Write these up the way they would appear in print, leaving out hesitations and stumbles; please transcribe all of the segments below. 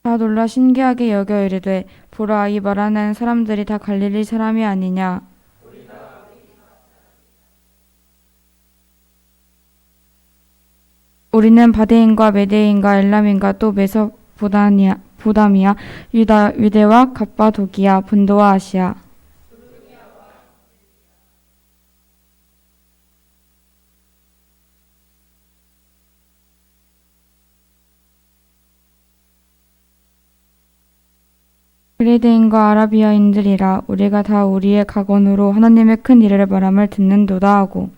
다 놀라 신기하게 여겨 이르되 보라 이 말하는 사람들이 다 갈릴리 사람이 아니냐. 우리는 바데인과 메대인과 엘람인가 또 메소보다미아 유대와 갑바도기아 본도와 아시아. 그레데인과 아라비아인들이라 우리가 다 우리의 각언으로 하나님의 큰 일을 말함을 듣는도다 하고.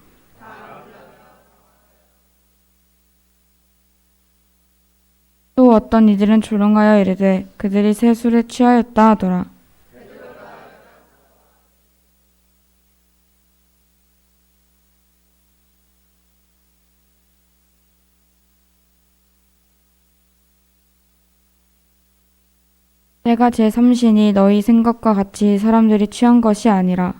또 어떤 이들은 조롱하여 이르되 그들이 새 술에 취하였다 하더라. 때가 제3신이 너희 생각과 같이 사람들이 취한 것이 아니라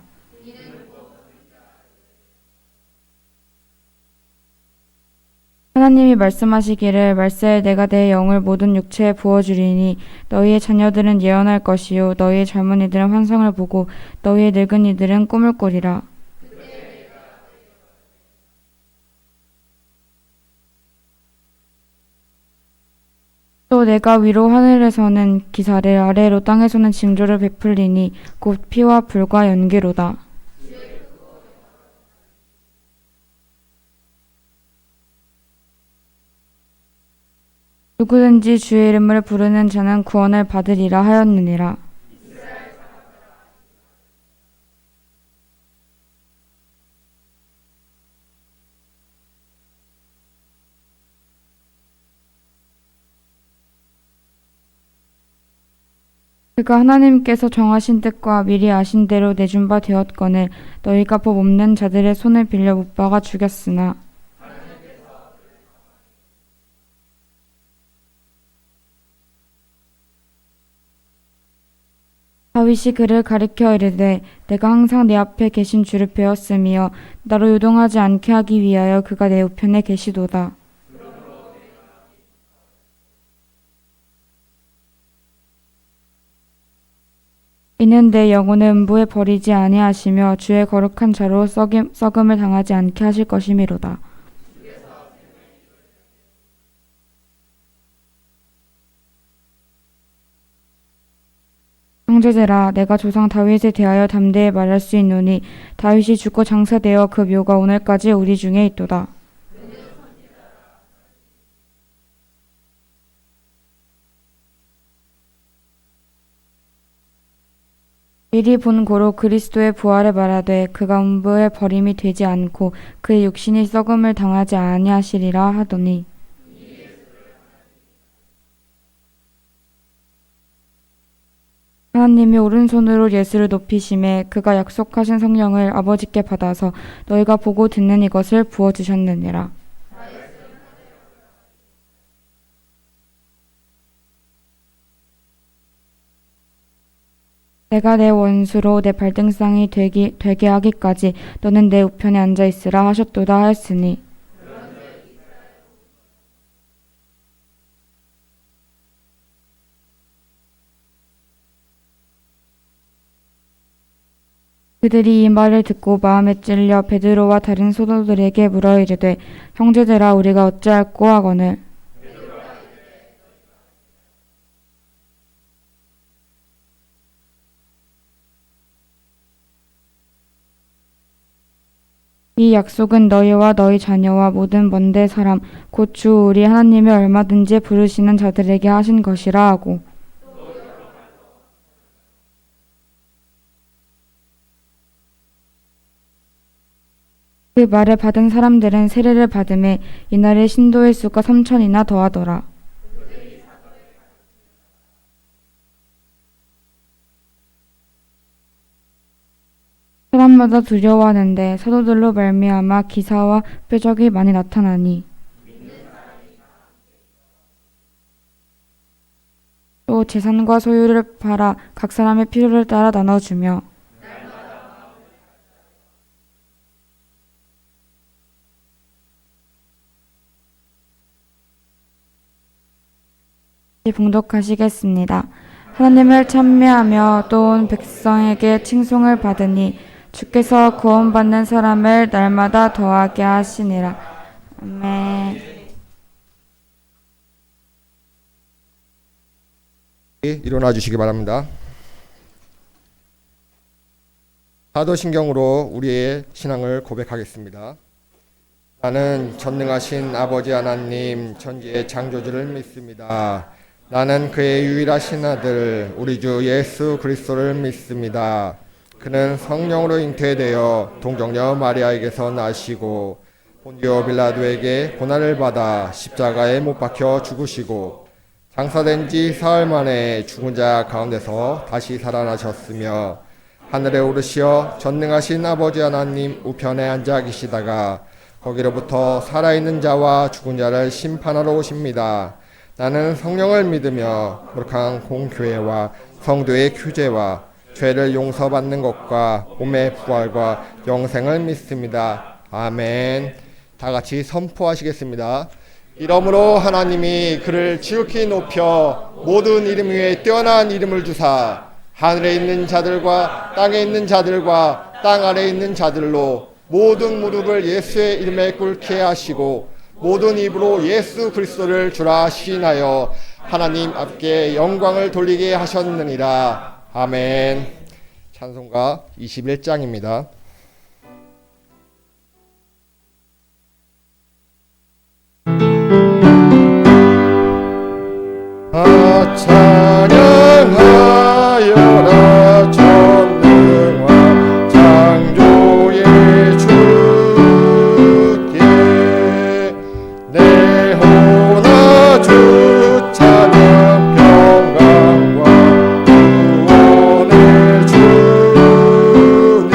하나님이 말씀하시기를 말세에 내가 내 영을 모든 육체에 부어주리니 너희의 자녀들은 예언할 것이요 너희의 젊은이들은 환상을 보고 너희의 늙은이들은 꿈을 꾸리라. 또 내가 위로 하늘에서는 기사를 아래로 땅에서는 징조를 베풀리니 곧 피와 불과 연기로다. 누구든지 주의 이름을 부르는 자는 구원을 받으리라 하였느니라. 그가 하나님께서 정하신 뜻과 미리 아신 대로 내준 바 되었거늘 너희가 법 없는 자들의 손을 빌려 못 박아 죽였으나 다윗이 그를 가리켜 이르되 내가 항상 내 앞에 계신 주를 배웠으며 나로 요동하지 않게 하기 위하여 그가 내 우편에 계시도다. 이는 내 영혼을 음부에 버리지 아니하시며 주의 거룩한 자로 썩음을 당하지 않게 하실 것이미로다. 형제들아 내가 조상 다윗에 대하여 담대히 말할 수 있노니 다윗이 죽고 장사되어 그 묘가 오늘까지 우리 중에 있도다. 미리 본 고로 그리스도의 부활을 말하되 그가 음부에 버림이 되지 않고 그의 육신이 썩음을 당하지 아니하시리라 하더니 하나님이 오른손으로 예수를 높이심에 그가 약속하신 성령을 아버지께 받아서 너희가 보고 듣는 이것을 부어주셨느니라. 내가 내 원수로 내 발등상이 되게 하기까지 너는 내 우편에 앉아 있으라 하셨도다 하였으니 그들이 이 말을 듣고 마음에 찔려 베드로와 다른 소도들에게 물어 이르되 형제들아 우리가 어찌할꼬 하거늘 이 약속은 너희와 너희 자녀와 모든 먼데 사람 곧 주 우리 하나님이 얼마든지 부르시는 자들에게 하신 것이라 하고 그 말을 받은 사람들은 세례를 받음에 이날의 신도의 수가 3천이나 더하더라. 사람마다 두려워하는데 사도들로 말미암아 기사와 표적이 많이 나타나니 또 재산과 소유를 팔아 각 사람의 필요를 따라 나눠주며 봉독하시겠습니다. 하나님을 찬미하며 또 온 백성에게 칭송을 받으니 주께서 구원받는 사람을 날마다 더하게 하시니라. 아멘. 일어나 주시기 바랍니다. 사도신경으로 우리의 신앙을 고백하겠습니다. 나는 전능하신 아버지 하나님 천지의 창조주를 믿습니다. 나는 그의 유일하신 아들 우리 주 예수 그리스도를 믿습니다. 그는 성령으로 잉태되어 동정녀 마리아에게서 나시고 본디오 빌라도에게 고난을 받아 십자가에 못 박혀 죽으시고 장사된 지 사흘 만에 죽은 자 가운데서 다시 살아나셨으며 하늘에 오르시어 전능하신 아버지 하나님 우편에 앉아 계시다가 거기로부터 살아있는 자와 죽은 자를 심판하러 오십니다. 나는 성령을 믿으며 거룩한 공교회와 성도의 규제와 죄를 용서받는 것과 몸의 부활과 영생을 믿습니다. 아멘. 다 같이 선포하시겠습니다. 이러므로 하나님이 그를 지극히 높여 모든 이름 위에 뛰어난 이름을 주사 하늘에 있는 자들과 땅에 있는 자들과 땅 아래에 있는 자들로 모든 무릎을 예수의 이름에 꿇게 하시고 모든 입으로 예수 그리스도를 주라 시인하여 하나님 앞에 영광을 돌리게 하셨느니라. 아멘. 찬송가 21장입니다. 찬양하여라 전능한 창조의 주께 내 호나 주 찬양 평강과 구원의 주님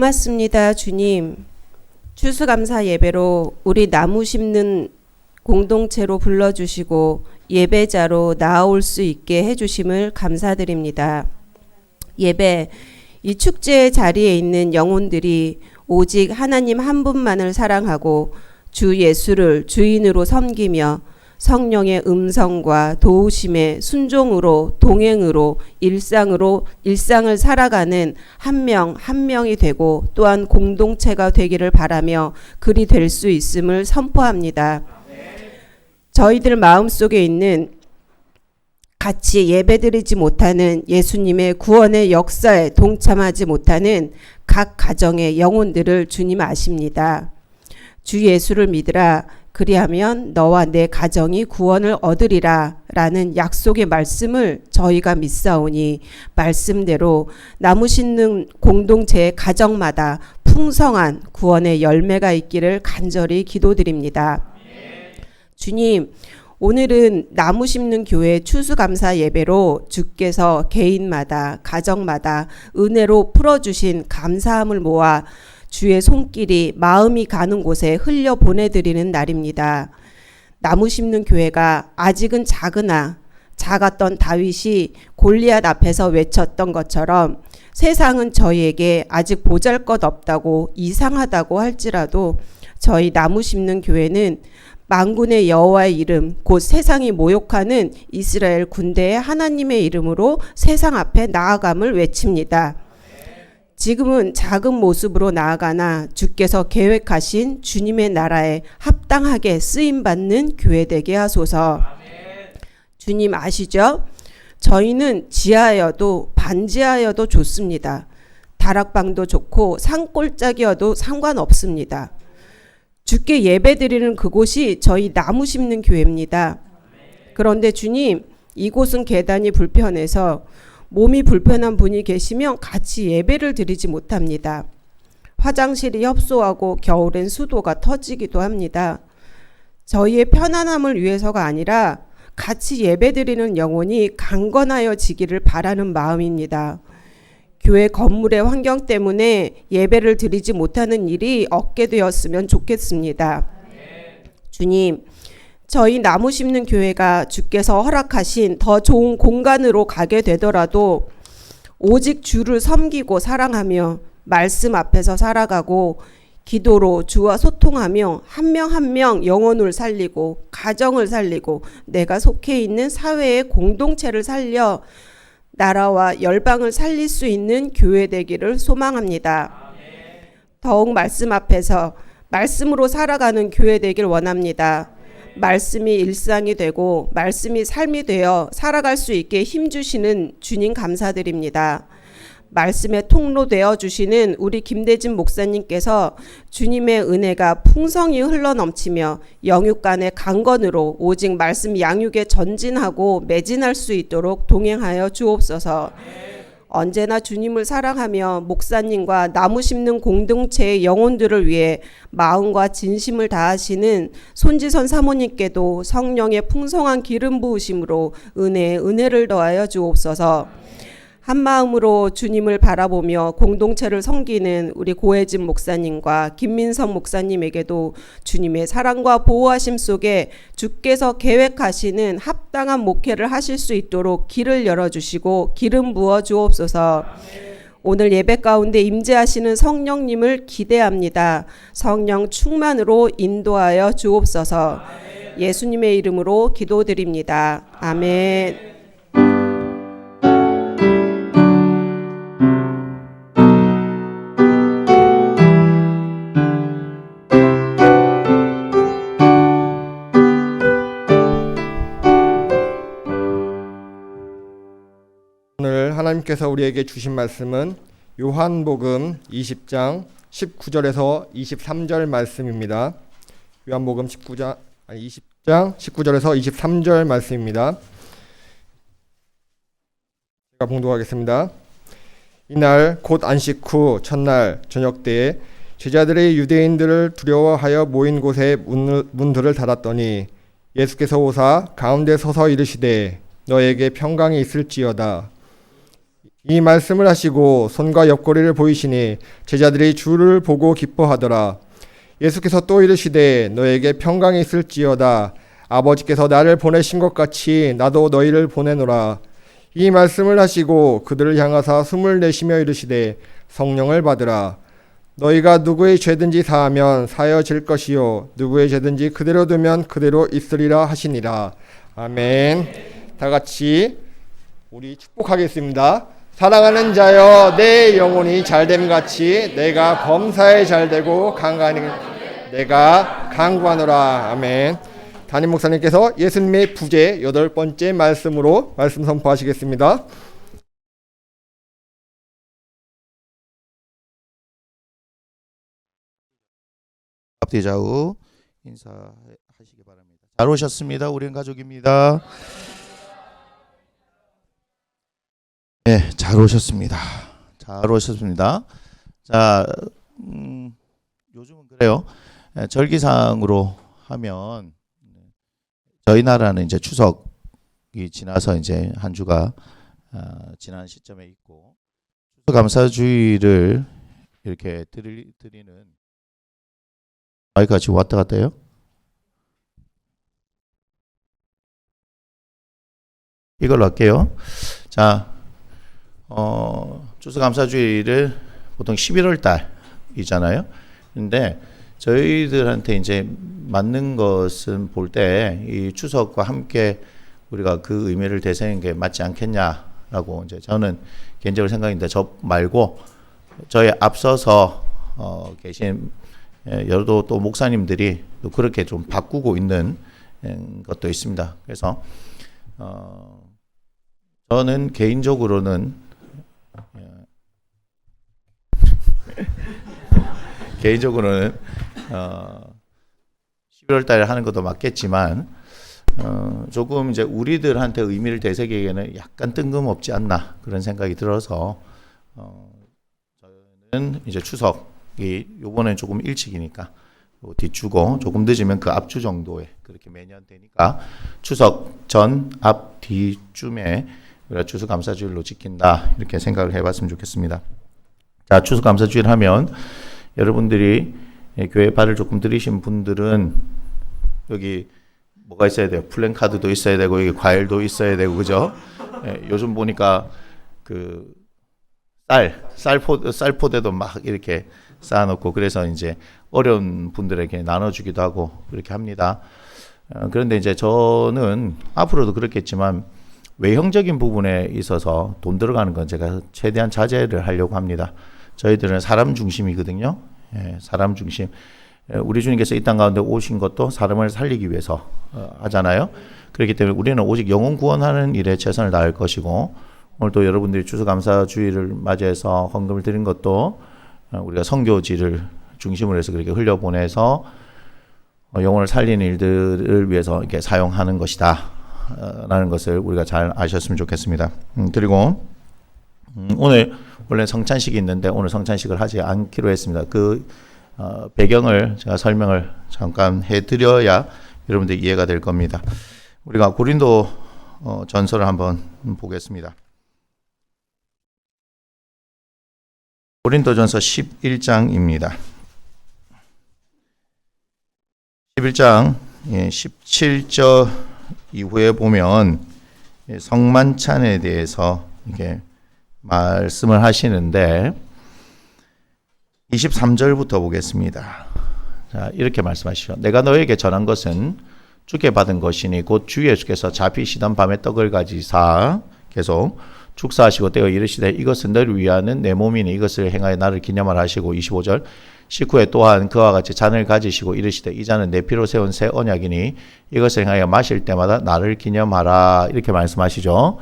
고맙습니다, 주님. 추수감사 예배로 우리 나무 심는 공동체로 불러주시고 예배자로 나아올 수 있게 해주심을 감사드립니다. 예배, 이 축제의 자리에 있는 영혼들이 오직 하나님 한 분만을 사랑하고 주 예수를 주인으로 섬기며 성령의 음성과 도우심의 순종으로 동행으로 일상을 살아가는 한 명 한 명이 되고 또한 공동체가 되기를 바라며 그리 될 수 있음을 선포합니다. 저희들 마음속에 있는 같이 예배드리지 못하는 예수님의 구원의 역사에 동참하지 못하는 각 가정의 영혼들을 주님 아십니다. 주 예수를 믿으라. 그리하면 너와 내 가정이 구원을 얻으리라 라는 약속의 말씀을 저희가 믿사오니 말씀대로 나무 심는 공동체의 가정마다 풍성한 구원의 열매가 있기를 간절히 기도드립니다. 주님, 오늘은 나무 심는 교회 추수감사 예배로 주께서 개인마다 가정마다 은혜로 풀어주신 감사함을 모아 주의 손길이 마음이 가는 곳에 흘려 보내드리는 날입니다. 나무 심는 교회가 아직은 작았던 다윗이 골리앗 앞에서 외쳤던 것처럼 세상은 저희에게 아직 보잘것없다고 이상하다고 할지라도 저희 나무 심는 교회는 만군의 여호와의 이름 곧 세상이 모욕하는 이스라엘 군대의 하나님의 이름으로 세상 앞에 나아감을 외칩니다. 지금은 작은 모습으로 나아가나 주께서 계획하신 주님의 나라에 합당하게 쓰임받는 교회 되게 하소서. 주님 아시죠? 저희는 지하여도 반지하여도 좋습니다. 다락방도 좋고 산골짜기여도 상관없습니다. 주께 예배드리는 그곳이 저희 나무 심는 교회입니다. 그런데 주님, 이곳은 계단이 불편해서 몸이 불편한 분이 계시면 같이 예배를 드리지 못합니다. 화장실이 협소하고 겨울엔 수도가 터지기도 합니다. 저희의 편안함을 위해서가 아니라 같이 예배드리는 영혼이 강건하여지기를 바라는 마음입니다. 교회 건물의 환경 때문에 예배를 드리지 못하는 일이 없게 되었으면 좋겠습니다. 주님, 저희 나무 심는 교회가 주께서 허락하신 더 좋은 공간으로 가게 되더라도 오직 주를 섬기고 사랑하며 말씀 앞에서 살아가고 기도로 주와 소통하며 한 명 한 명 영혼을 살리고 가정을 살리고 내가 속해 있는 사회의 공동체를 살려 나라와 열방을 살릴 수 있는 교회 되기를 소망합니다. 더욱 말씀 앞에서 말씀으로 살아가는 교회 되길 원합니다. 말씀이 일상이 되고 말씀이 삶이 되어 살아갈 수 있게 힘주시는 주님 감사드립니다. 말씀의 통로 되어 주시는 우리 김대진 목사님께서 주님의 은혜가 풍성히 흘러넘치며 영육 간의 강건으로 오직 말씀 양육에 전진하고 매진할 수 있도록 동행하여 주옵소서. 언제나 주님을 사랑하며 목사님과 나무 심는 공동체의 영혼들을 위해 마음과 진심을 다하시는 손지선 사모님께도 성령의 풍성한 기름 부으심으로 은혜를 더하여 주옵소서. 한 마음으로 주님을 바라보며 공동체를 섬기는 우리 고혜진 목사님과 김민성 목사님에게도 주님의 사랑과 보호하심 속에 주께서 계획하시는 합당한 목회를 하실 수 있도록 길을 열어주시고 기름 부어 주옵소서. 오늘 예배 가운데 임재하시는 성령님을 기대합니다. 성령 충만으로 인도하여 주옵소서. 예수님의 이름으로 기도드립니다. 아멘. 오늘 하나님께서 우리에게 주신 말씀은 요한복음 20장 19절에서 23절 말씀입니다. 요한복음 20장 19절에서 23절 말씀입니다. 제가 봉독하겠습니다. 이날 곧 안식 후 첫날 저녁 때에 제자들이 유대인들을 두려워하여 모인 곳에 문들을 닫았더니 예수께서 오사 가운데 서서 이르시되 너에게 평강이 있을지어다. 이 말씀을 하시고 손과 옆구리를 보이시니 제자들이 주를 보고 기뻐하더라. 예수께서 또 이르시되 너에게 평강이 있을지어다. 아버지께서 나를 보내신 것 같이 나도 너희를 보내노라. 이 말씀을 하시고 그들을 향하사 숨을 내쉬며 이르시되 성령을 받으라. 너희가 누구의 죄든지 사하면 사여질 것이요 누구의 죄든지 그대로 두면 그대로 있으리라 하시니라. 아멘. 다 같이 우리 축복하겠습니다. 사랑하는 자여, 내 영혼이 잘됨 같이 내가 범사에 잘되고 내가 강구하노라. 아멘. 담임 목사님께서 예수님의 부재 8번째 말씀으로 말씀 선포하시겠습니다. 앞뒤 좌우 인사하시기 바랍니다. 잘 오셨습니다. 우리는 가족입니다. 네, 잘 오셨습니다. 잘 오셨습니다. 자, 요즘은 그래요. 절기상으로 하면 저희 나라는 이제 추석이 지나서 이제 한 주가 지난 시점에 있고 추수감사주의를 이렇게 드리는 마이크가 지금 왔다 갔다 해요? 이걸로 할게요. 자, 추수감사주의를 보통 11월 달이잖아요. 근데 저희들한테 이제 맞는 것은 볼 때 이 추석과 함께 우리가 그 의미를 되새기는 게 맞지 않겠냐라고 이제 저는 개인적으로 생각인데 저 말고 저희 앞서서 계신 여러 또 목사님들이 또 그렇게 좀 바꾸고 있는 것도 있습니다. 그래서 저는 개인적으로는 11월 달에 하는 것도 맞겠지만 조금 이제 우리들한테 의미를 되새기기에는 약간 뜬금없지 않나 그런 생각이 들어서 저는 이제 추석이 요번엔 조금 일찍이니까 뒤주고 조금 늦으면 그 앞주 정도에 그렇게 매년 되니까 추석 전 앞 뒤쯤에 우리가 추수감사주일로 지킨다 이렇게 생각을 해봤으면 좋겠습니다. 자, 추수감사주일 하면 여러분들이 교회 발을 조금 들이신 분들은 여기 뭐가 있어야 돼요? 플랜카드도 있어야 되고 여기 과일도 있어야 되고 그죠? 요즘 보니까 그 쌀포대도 막 이렇게 쌓아놓고 그래서 이제 어려운 분들에게 나눠주기도 하고 그렇게 합니다. 그런데 이제 저는 앞으로도 그렇겠지만 외형적인 부분에 있어서 돈 들어가는 건 제가 최대한 자제를 하려고 합니다. 저희들은 사람 중심이거든요. 사람 중심. 우리 주님께서 이 땅 가운데 오신 것도 사람을 살리기 위해서 하잖아요. 그렇기 때문에 우리는 오직 영혼 구원하는 일에 최선을 다할 것이고 오늘 또 여러분들이 추수감사주의를 맞이해서 헌금을 드린 것도 우리가 선교지를 중심으로 해서 그렇게 흘려보내서 영혼을 살리는 일들을 위해서 이렇게 사용하는 것이다 라는 것을 우리가 잘 아셨으면 좋겠습니다. 그리고 오늘 원래 성찬식이 있는데 오늘 성찬식을 하지 않기로 했습니다. 그 배경을 제가 설명을 잠깐 해드려야 여러분들 이해가 될 겁니다. 우리가 고린도 전서를 한번 보겠습니다. 고린도전서 11장입니다. 11장 17절 이후에 보면 성만찬에 대해서 이렇게 말씀을 하시는데 23절부터 보겠습니다. 자, 이렇게 말씀하시죠. 내가 너에게 전한 것은 주께 받은 것이니 곧 주 예수께서 잡히시던 밤에 떡을 가지사 계속 축사하시고 떼어 이르시되 이것은 너를 위하는 내 몸이니 이것을 행하여 나를 기념하라 하시고 25절 식후에 또한 그와 같이 잔을 가지시고 이르시되 이 잔은 내 피로 세운 새 언약이니 이것을 행하여 마실 때마다 나를 기념하라 이렇게 말씀하시죠.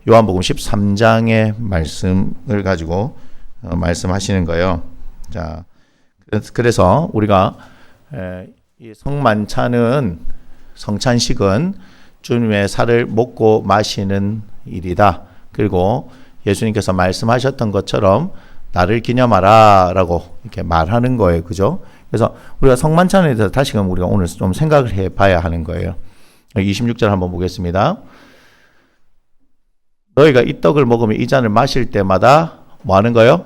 요한복음 13장의 말씀을 가지고 말씀하시는 거예요. 자, 그래서 우리가 이 성찬식은 주님의 살을 먹고 마시는 일이다. 그리고 예수님께서 말씀하셨던 것처럼 나를 기념하라 라고 이렇게 말하는 거예요. 그죠? 그래서 우리가 성만찬에 대해서 다시금 우리가 오늘 좀 생각을 해 봐야 하는 거예요. 26절 한번 보겠습니다. 너희가 이 떡을 먹으면 이 잔을 마실 때마다 뭐 하는 거예요?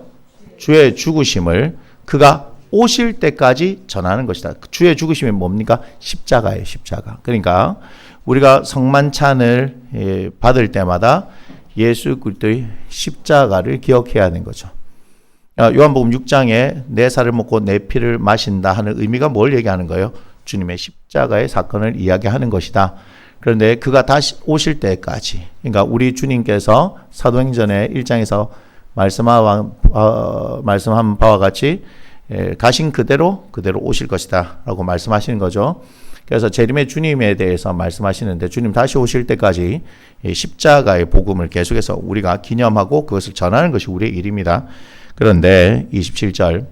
주의 죽으심을 그가 오실 때까지 전하는 것이다. 주의 죽으심이 뭡니까? 십자가예요, 십자가. 그러니까 우리가 성만찬을 받을 때마다 예수 그리스도의 십자가를 기억해야 하는 거죠. 요한복음 6장에 내 살을 먹고 내 피를 마신다 하는 의미가 뭘 얘기하는 거예요? 주님의 십자가의 사건을 이야기하는 것이다. 그런데 그가 다시 오실 때까지, 그러니까 우리 주님께서 사도행전의 1장에서 말씀한 바와 같이 가신 그대로 오실 것이다 라고 말씀하시는 거죠. 그래서 재림의 주님에 대해서 말씀하시는데 주님 다시 오실 때까지 십자가의 복음을 계속해서 우리가 기념하고 그것을 전하는 것이 우리의 일입니다. 그런데 27절,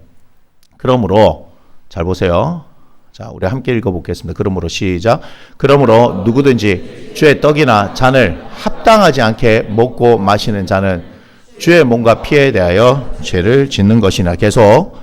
그러므로 잘 보세요. 자, 우리 함께 읽어보겠습니다. 그러므로 시작. 그러므로 누구든지 주의 떡이나 잔을 합당하지 않게 먹고 마시는 자는 주의 몸과 피에 대하여 죄를 짓는 것이나. 계속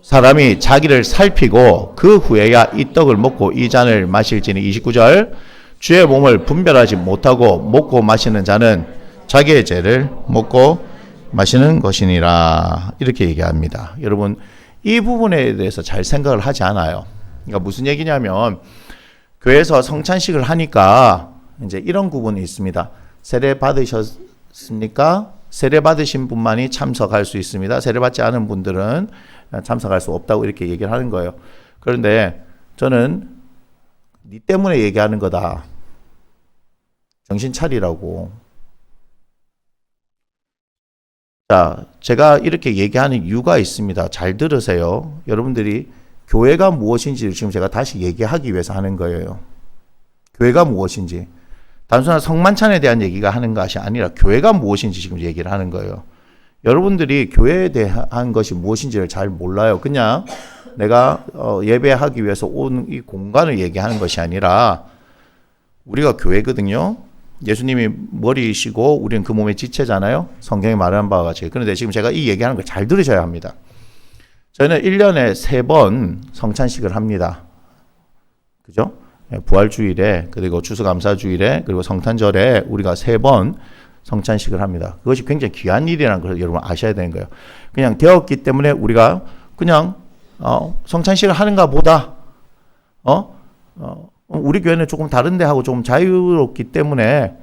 사람이 자기를 살피고 그 후에야 이 떡을 먹고 이 잔을 마실지니. 29절, 주의 몸을 분별하지 못하고 먹고 마시는 자는 자기의 죄를 먹고 마시는 것이니라. 이렇게 얘기합니다. 여러분, 이 부분에 대해서 잘 생각을 하지 않아요. 그러니까 무슨 얘기냐면 교회에서 성찬식을 하니까 이제 이런 구분이 있습니다. 세례 받으셨습니까? 세례 받으신 분만이 참석할 수 있습니다. 세례 받지 않은 분들은 참석할 수 없다고 이렇게 얘기를 하는 거예요. 그런데 저는 니 때문에 얘기하는 거다. 정신 차리라고. 자, 제가 이렇게 얘기하는 이유가 있습니다. 잘 들으세요. 여러분들이 교회가 무엇인지를 지금 제가 다시 얘기하기 위해서 하는 거예요. 교회가 무엇인지. 단순한 성만찬에 대한 얘기가 하는 것이 아니라 교회가 무엇인지 지금 얘기를 하는 거예요. 여러분들이 교회에 대한 것이 무엇인지를 잘 몰라요. 그냥 내가 예배하기 위해서 온 이 공간을 얘기하는 것이 아니라 우리가 교회거든요. 예수님이 머리이시고 우리는 그 몸의 지체잖아요. 성경에 말하는 바와 같이. 그런데 지금 제가 이 얘기하는 걸 잘 들으셔야 합니다. 저희는 1년에 3번 성찬식을 합니다. 그죠? 부활주일에, 그리고 추수감사주일에, 그리고 성탄절에 우리가 3번 성찬식을 합니다. 그것이 굉장히 귀한 일이라는 걸 여러분 아셔야 되는 거예요. 그냥 되었기 때문에 우리가 그냥 성찬식을 하는가 보다 우리 교회는 조금 다른데 하고 조금 자유롭기 때문에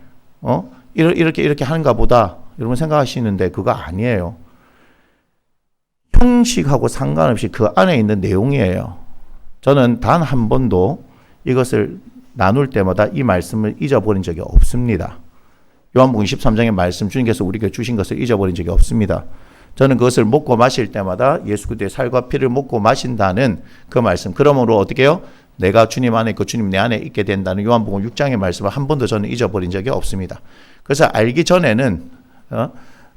이렇게 하는가 보다 여러분 생각하시는데 그거 아니에요. 형식하고 상관없이 그 안에 있는 내용이에요. 저는 단 한 번도 이것을 나눌 때마다 이 말씀을 잊어버린 적이 없습니다. 요한복음 23장의 말씀 주님께서 우리에게 주신 것을 잊어버린 적이 없습니다. 저는 그것을 먹고 마실 때마다 예수 그리스도의 살과 피를 먹고 마신다는 그 말씀. 그러므로 어떻게 해요? 내가 주님 안에 있고 주님 내 안에 있게 된다는 요한복음 6장의 말씀을 한 번도 저는 잊어버린 적이 없습니다. 그래서 알기 전에는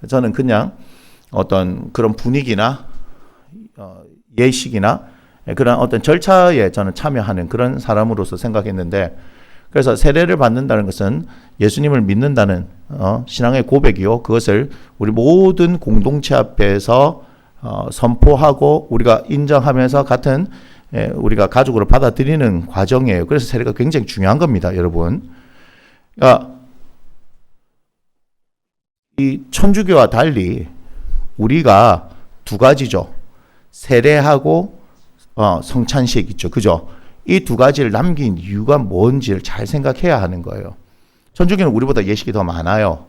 저는 그냥 어떤 그런 분위기나 예식이나 그런 어떤 절차에 저는 참여하는 그런 사람으로서 생각했는데, 그래서 세례를 받는다는 것은 예수님을 믿는다는 신앙의 고백이요. 그것을 우리 모든 공동체 앞에서 선포하고 우리가 인정하면서 같은 우리가 가족으로 받아들이는 과정이에요. 그래서 세례가 굉장히 중요한 겁니다, 여러분. 그러니까 이 천주교와 달리 우리가 두 가지죠. 세례하고 성찬식 있죠. 그죠? 이 두 가지를 남긴 이유가 뭔지를 잘 생각해야 하는 거예요. 천주교는 우리보다 예식이 더 많아요.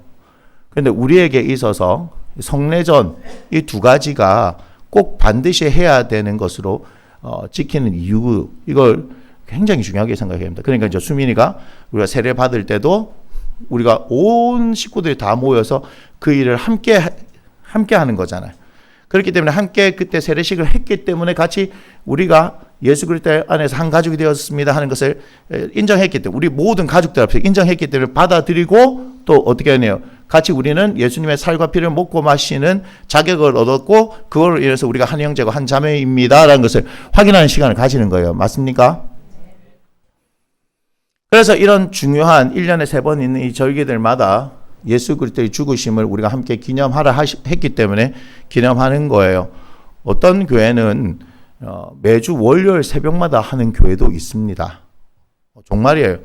그런데 우리에게 있어서 성례전 이 두 가지가 꼭 반드시 해야 되는 것으로 지키는 이유, 이걸 굉장히 중요하게 생각해야 합니다. 그러니까 이제 수민이가 우리가 세례 받을 때도 우리가 온 식구들이 다 모여서 그 일을 함께 하는 거잖아요. 그렇기 때문에 함께 그때 세례식을 했기 때문에 같이 우리가 예수 그리스도 안에서 한 가족이 되었습니다 하는 것을 인정했기 때문에, 우리 모든 가족들 앞에서 인정했기 때문에 받아들이고, 또 어떻게 하네요? 같이 우리는 예수님의 살과 피를 먹고 마시는 자격을 얻었고 그걸 인해서 우리가 한 형제고 한 자매입니다 라는 것을 확인하는 시간을 가지는 거예요. 맞습니까? 그래서 이런 중요한 1년에 3번 있는 이 절기들마다 예수 그리스도의 죽으심을 우리가 함께 기념하라 했기 때문에 기념하는 거예요. 어떤 교회는 매주 월요일 새벽마다 하는 교회도 있습니다. 정말이에요.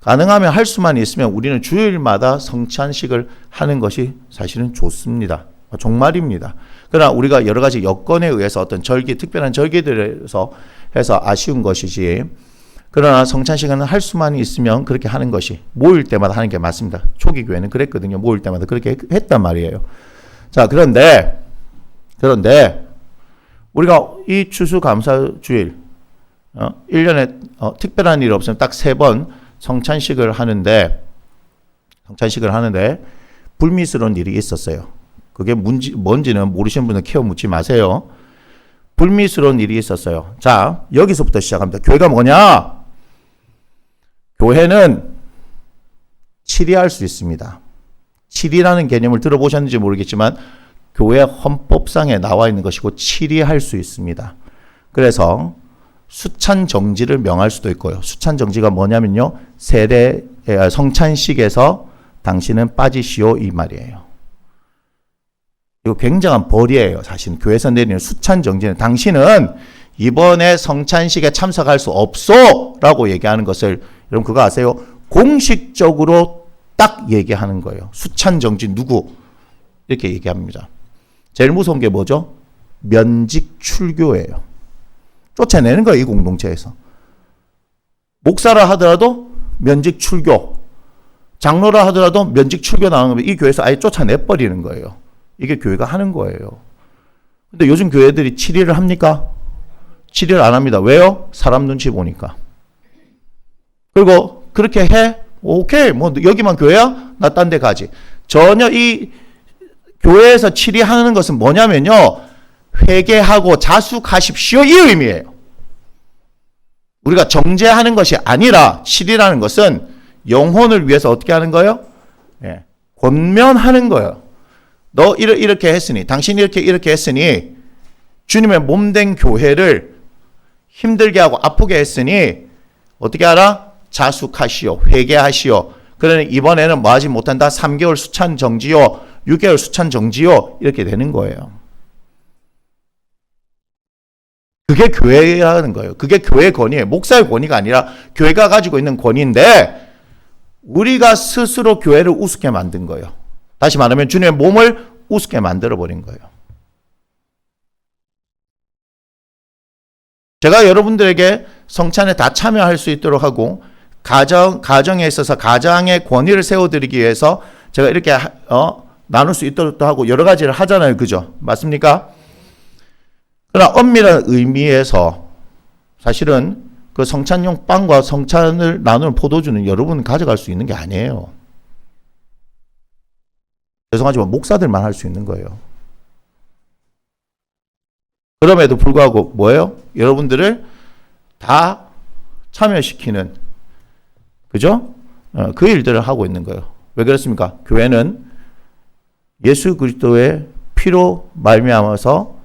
가능하면 할 수만 있으면 우리는 주일마다 성찬식을 하는 것이 사실은 좋습니다. 정말입니다. 그러나 우리가 여러 가지 여건에 의해서 어떤 절기, 특별한 절기들에서 해서 아쉬운 것이지, 그러나 성찬식은 할 수만 있으면 그렇게 하는 것이, 모일 때마다 하는 게 맞습니다. 초기 교회는 그랬거든요. 모일 때마다 그렇게 했단 말이에요. 자, 그런데 우리가 이 추수감사주일 1년에 특별한 일 없으면 딱 3번 성찬식을 하는데 불미스러운 일이 있었어요. 그게 뭔지는 모르시는 분은 키워 묻지 마세요. 불미스러운 일이 있었어요. 자, 여기서부터 시작합니다. 교회가 뭐냐? 교회는 치리할 수 있습니다. 치리라는 개념을 들어보셨는지 모르겠지만 교회 헌법상에 나와 있는 것이고 치리할 수 있습니다. 그래서 수찬 정지를 명할 수도 있고요. 수찬 정지가 뭐냐면요, 성찬식에서 당신은 빠지시오, 이 말이에요. 이거 굉장한 벌이에요. 사실 교회에서 내리는 수찬 정지는 당신은 이번에 성찬식에 참석할 수 없어 라고 얘기하는 것을, 여러분 그거 아세요? 공식적으로 딱 얘기하는 거예요. 수찬 정지 누구? 이렇게 얘기합니다. 제일 무서운 게 뭐죠? 면직 출교예요. 쫓아내는 거예요, 이 공동체에서. 목사라 하더라도 면직 출교, 장로라 하더라도 면직 출교 나오는 거면 이 교회에서 아예 쫓아내버리는 거예요. 이게 교회가 하는 거예요. 근데 요즘 교회들이 치리를 합니까? 치리를 안 합니다. 왜요? 사람 눈치 보니까. 그리고 그렇게 해? 오케이, 뭐 여기만 교회야? 나 딴 데 가지. 전혀 이 교회에서 치리하는 것은 뭐냐면요, 회개하고 자숙하십시오, 이 의미예요. 우리가 정죄하는 것이 아니라, 치리라는 것은 영혼을 위해서 어떻게 하는 거예요? 예, 권면하는 거예요. 너 이렇게 했으니, 당신이 이렇게 했으니, 주님의 몸된 교회를 힘들게 하고 아프게 했으니 어떻게 하라? 자숙하시오, 회개하시오. 그러니 이번에는 뭐 하지 못한다? 3개월 수찬 정지요, 6개월 수찬 정지요, 이렇게 되는 거예요. 그게 교회라는 거예요. 그게 교회의 권위예요. 목사의 권위가 아니라 교회가 가지고 있는 권위인데, 우리가 스스로 교회를 우습게 만든 거예요. 다시 말하면 주님의 몸을 우습게 만들어버린 거예요. 제가 여러분들에게 성찬에 다 참여할 수 있도록 하고, 가정에 있어서 가장의 권위를 세워드리기 위해서 제가 이렇게 나눌 수 있도록 하고 여러 가지를 하잖아요. 그죠? 맞습니까? 그러나 엄밀한 의미에서 사실은 그 성찬용 빵과 성찬을 나누는 포도주는 여러분 가져갈 수 있는 게 아니에요. 죄송하지만 목사들만 할 수 있는 거예요. 그럼에도 불구하고 뭐예요? 여러분들을 다 참여시키는, 그죠? 그 일들을 하고 있는 거예요. 왜 그렇습니까? 교회는 예수 그리스도의 피로 말미암아서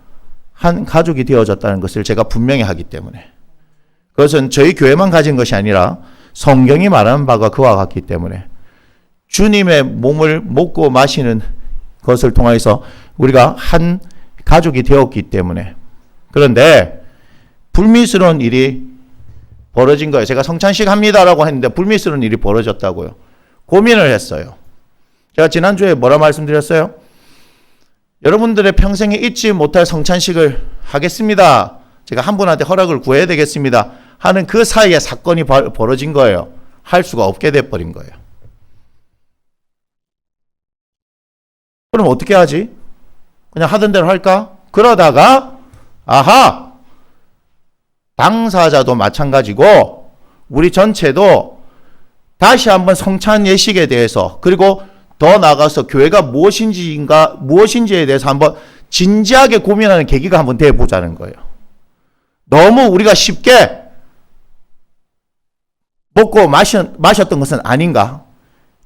한 가족이 되어졌다는 것을 제가 분명히 하기 때문에, 그것은 저희 교회만 가진 것이 아니라 성경이 말하는 바가 그와 같기 때문에, 주님의 몸을 먹고 마시는 것을 통해서 우리가 한 가족이 되었기 때문에. 그런데 불미스러운 일이 벌어진 거예요. 제가 성찬식 합니다라고 했는데 불미스러운 일이 벌어졌다고요. 고민을 했어요. 제가 지난주에 뭐라 말씀드렸어요? 여러분들의 평생에 잊지 못할 성찬식을 하겠습니다. 제가 한 분한테 허락을 구해야 되겠습니다 하는 그 사이에 사건이 벌어진 거예요. 할 수가 없게 돼버린 거예요. 그럼 어떻게 하지? 그냥 하던 대로 할까? 그러다가 아하! 당사자도 마찬가지고 우리 전체도 다시 한번 성찬 예식에 대해서, 그리고 더 나아가서 교회가 무엇인지에 대해서 한번 진지하게 고민하는 계기가 한번 돼보자는 거예요. 너무 우리가 쉽게 먹고 마셨던 것은 아닌가?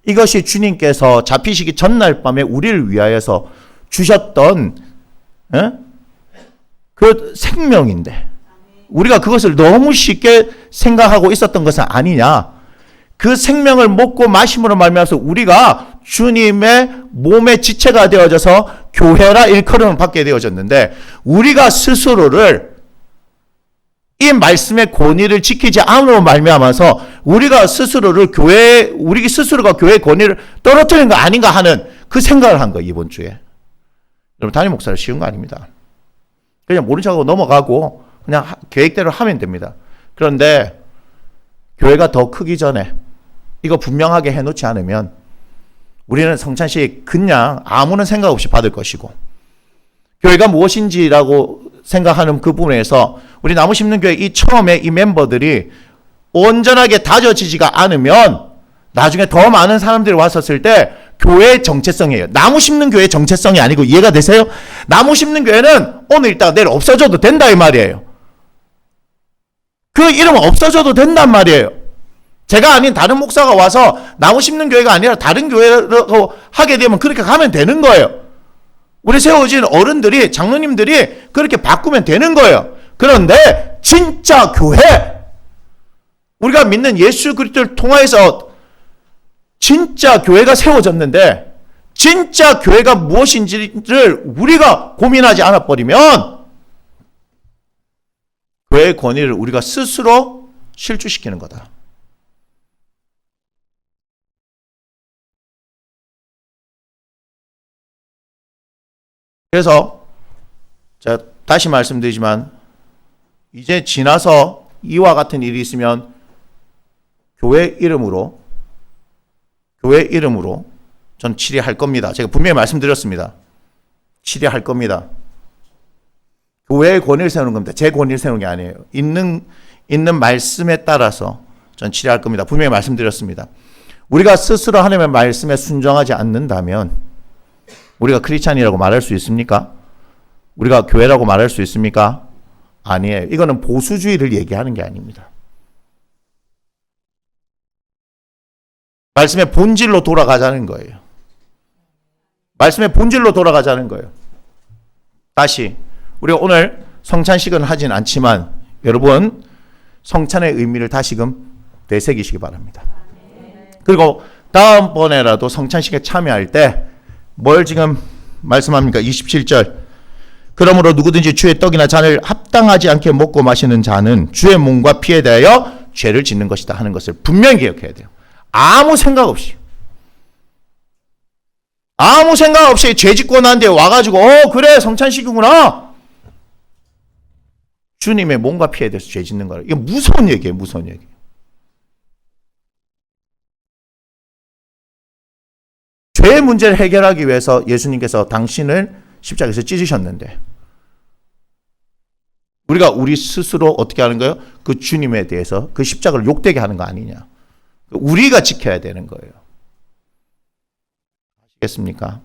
이것이 주님께서 잡히시기 전날 밤에 우리를 위하여서 주셨던 그 생명인데, 우리가 그것을 너무 쉽게 생각하고 있었던 것은 아니냐? 그 생명을 먹고 마심으로 말미암아서 우리가 주님의 몸의 지체가 되어져서 교회라 일컬음을 받게 되어졌는데, 우리가 스스로를 이 말씀의 권위를 지키지 않으로 말미암아서 우리 스스로가 교회의 권위를 떨어뜨리는 거 아닌가 하는 그 생각을 한 거예요, 이번 주에. 여러분, 담임 목사는 쉬운 거 아닙니다. 그냥 모른 척하고 넘어가고 그냥 계획대로 하면 됩니다. 그런데 교회가 더 크기 전에 이거 분명하게 해놓지 않으면 우리는 성찬식 그냥 아무런 생각 없이 받을 것이고, 교회가 무엇인지라고 생각하는 그 부분에서 우리 나무 심는 교회 이 처음에 이 멤버들이 온전하게 다져지지가 않으면 나중에 더 많은 사람들이 왔었을 때 교회의 정체성이에요. 나무 심는 교회의 정체성이 아니고, 이해가 되세요? 나무 심는 교회는 오늘 있다가 내일 없어져도 된다 이 말이에요. 그 이름은 없어져도 된단 말이에요. 제가 아닌 다른 목사가 와서 나무 심는 교회가 아니라 다른 교회로 하게 되면 그렇게 가면 되는 거예요. 우리 세워진 어른들이, 장로님들이 그렇게 바꾸면 되는 거예요. 그런데 진짜 교회, 우리가 믿는 예수 그리스도를 통하여서 진짜 교회가 세워졌는데 진짜 교회가 무엇인지를 우리가 고민하지 않아 버리면 교회의 권위를 우리가 스스로 실추시키는 거다. 그래서 제가 다시 말씀드리지만 이제 지나서 이와 같은 일이 있으면 교회 이름으로 전 치리할 겁니다. 제가 분명히 말씀드렸습니다. 치리할 겁니다. 교회의 권위를 세우는 겁니다. 제 권위를 세우는 게 아니에요. 있는 말씀에 따라서 전 치리할 겁니다. 분명히 말씀드렸습니다. 우리가 스스로 하나님의 말씀에 순종하지 않는다면 우리가 크리스찬이라고 말할 수 있습니까? 우리가 교회라고 말할 수 있습니까? 아니에요. 이거는 보수주의를 얘기하는 게 아닙니다. 말씀의 본질로 돌아가자는 거예요. 말씀의 본질로 돌아가자는 거예요. 다시 우리가 오늘 성찬식은 하진 않지만 여러분 성찬의 의미를 다시금 되새기시기 바랍니다. 그리고 다음번에라도 성찬식에 참여할 때 뭘 지금 말씀합니까? 27절. 그러므로 누구든지 주의 떡이나 잔을 합당하지 않게 먹고 마시는 자는 주의 몸과 피에 대하여 죄를 짓는 것이다 하는 것을 분명히 기억해야 돼요. 아무 생각 없이 죄 짓고 난 뒤에 와가지고 그래 성찬식이구나. 주님의 몸과 피에 대해서 죄 짓는 거예요. 이게 무서운 얘기예요. 무서운 얘기. 죄의 문제를 해결하기 위해서 예수님께서 당신을 십자가에서 찢으셨는데 우리가 우리 스스로 어떻게 하는 거예요? 그 주님에 대해서 그 십자가를 욕되게 하는 거 아니냐. 우리가 지켜야 되는 거예요. 아시겠습니까?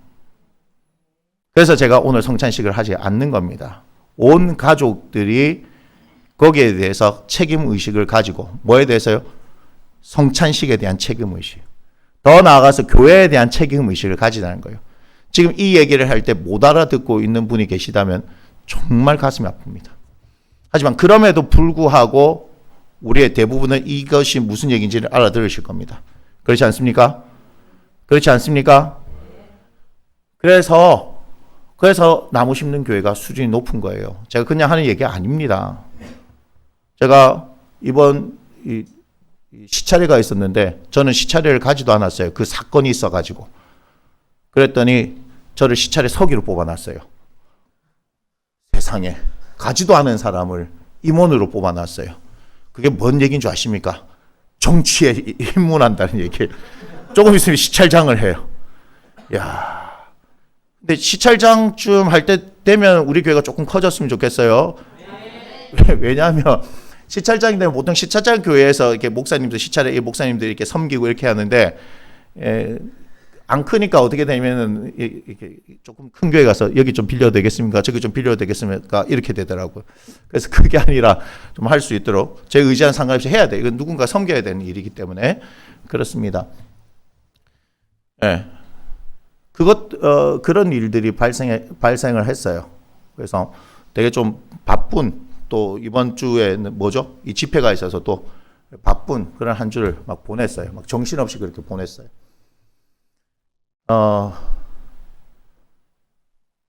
그래서 제가 오늘 성찬식을 하지 않는 겁니다. 온 가족들이 거기에 대해서 책임의식을 가지고 뭐에 대해서요? 성찬식에 대한 책임의식. 더 나아가서 교회에 대한 책임의식을 가지자는 거예요. 지금 이 얘기를 할 때 못 알아듣고 있는 분이 계시다면 정말 가슴이 아픕니다. 하지만 그럼에도 불구하고 우리의 대부분은 이것이 무슨 얘기인지를 알아들으실 겁니다. 그렇지 않습니까? 그렇지 않습니까? 그래서 나무 심는 교회가 수준이 높은 거예요. 제가 그냥 하는 얘기가 아닙니다. 제가 이번 시차례가 있었는데 저는 시차례를 가지도 않았어요. 그 사건이 있어가지고. 그랬더니 저를 시차례 서기로 뽑아놨어요. 세상에 가지도 않은 사람을 임원으로 뽑아놨어요. 그게 뭔 얘기인 줄 아십니까? 정치에 입문한다는 얘기예요. 조금 있으면 시찰장을 해요. 야, 근데 시찰장쯤 할 때 되면 우리 교회가 조금 커졌으면 좋겠어요. 왜냐하면 시찰장이 되면 보통 시찰장 교회에서 이렇게 목사님들이 이렇게 섬기고 이렇게 하는데 안 크니까 어떻게 되면은 이렇게 조금 큰 교회 가서 여기 좀 빌려도 되겠습니까? 저기 좀 빌려도 되겠습니까? 이렇게 되더라고요. 그래서 그게 아니라 좀 할 수 있도록 제 의지와는 상관없이 해야 돼. 이건 누군가 섬겨야 되는 일이기 때문에 그렇습니다. 네. 그런 일들이 발생을 했어요. 그래서 되게 좀 바쁜 또 이번 주에는 뭐죠? 이 집회가 있어서 또 바쁜 그런 한 주를 막 보냈어요. 막 정신없이 그렇게 보냈어요.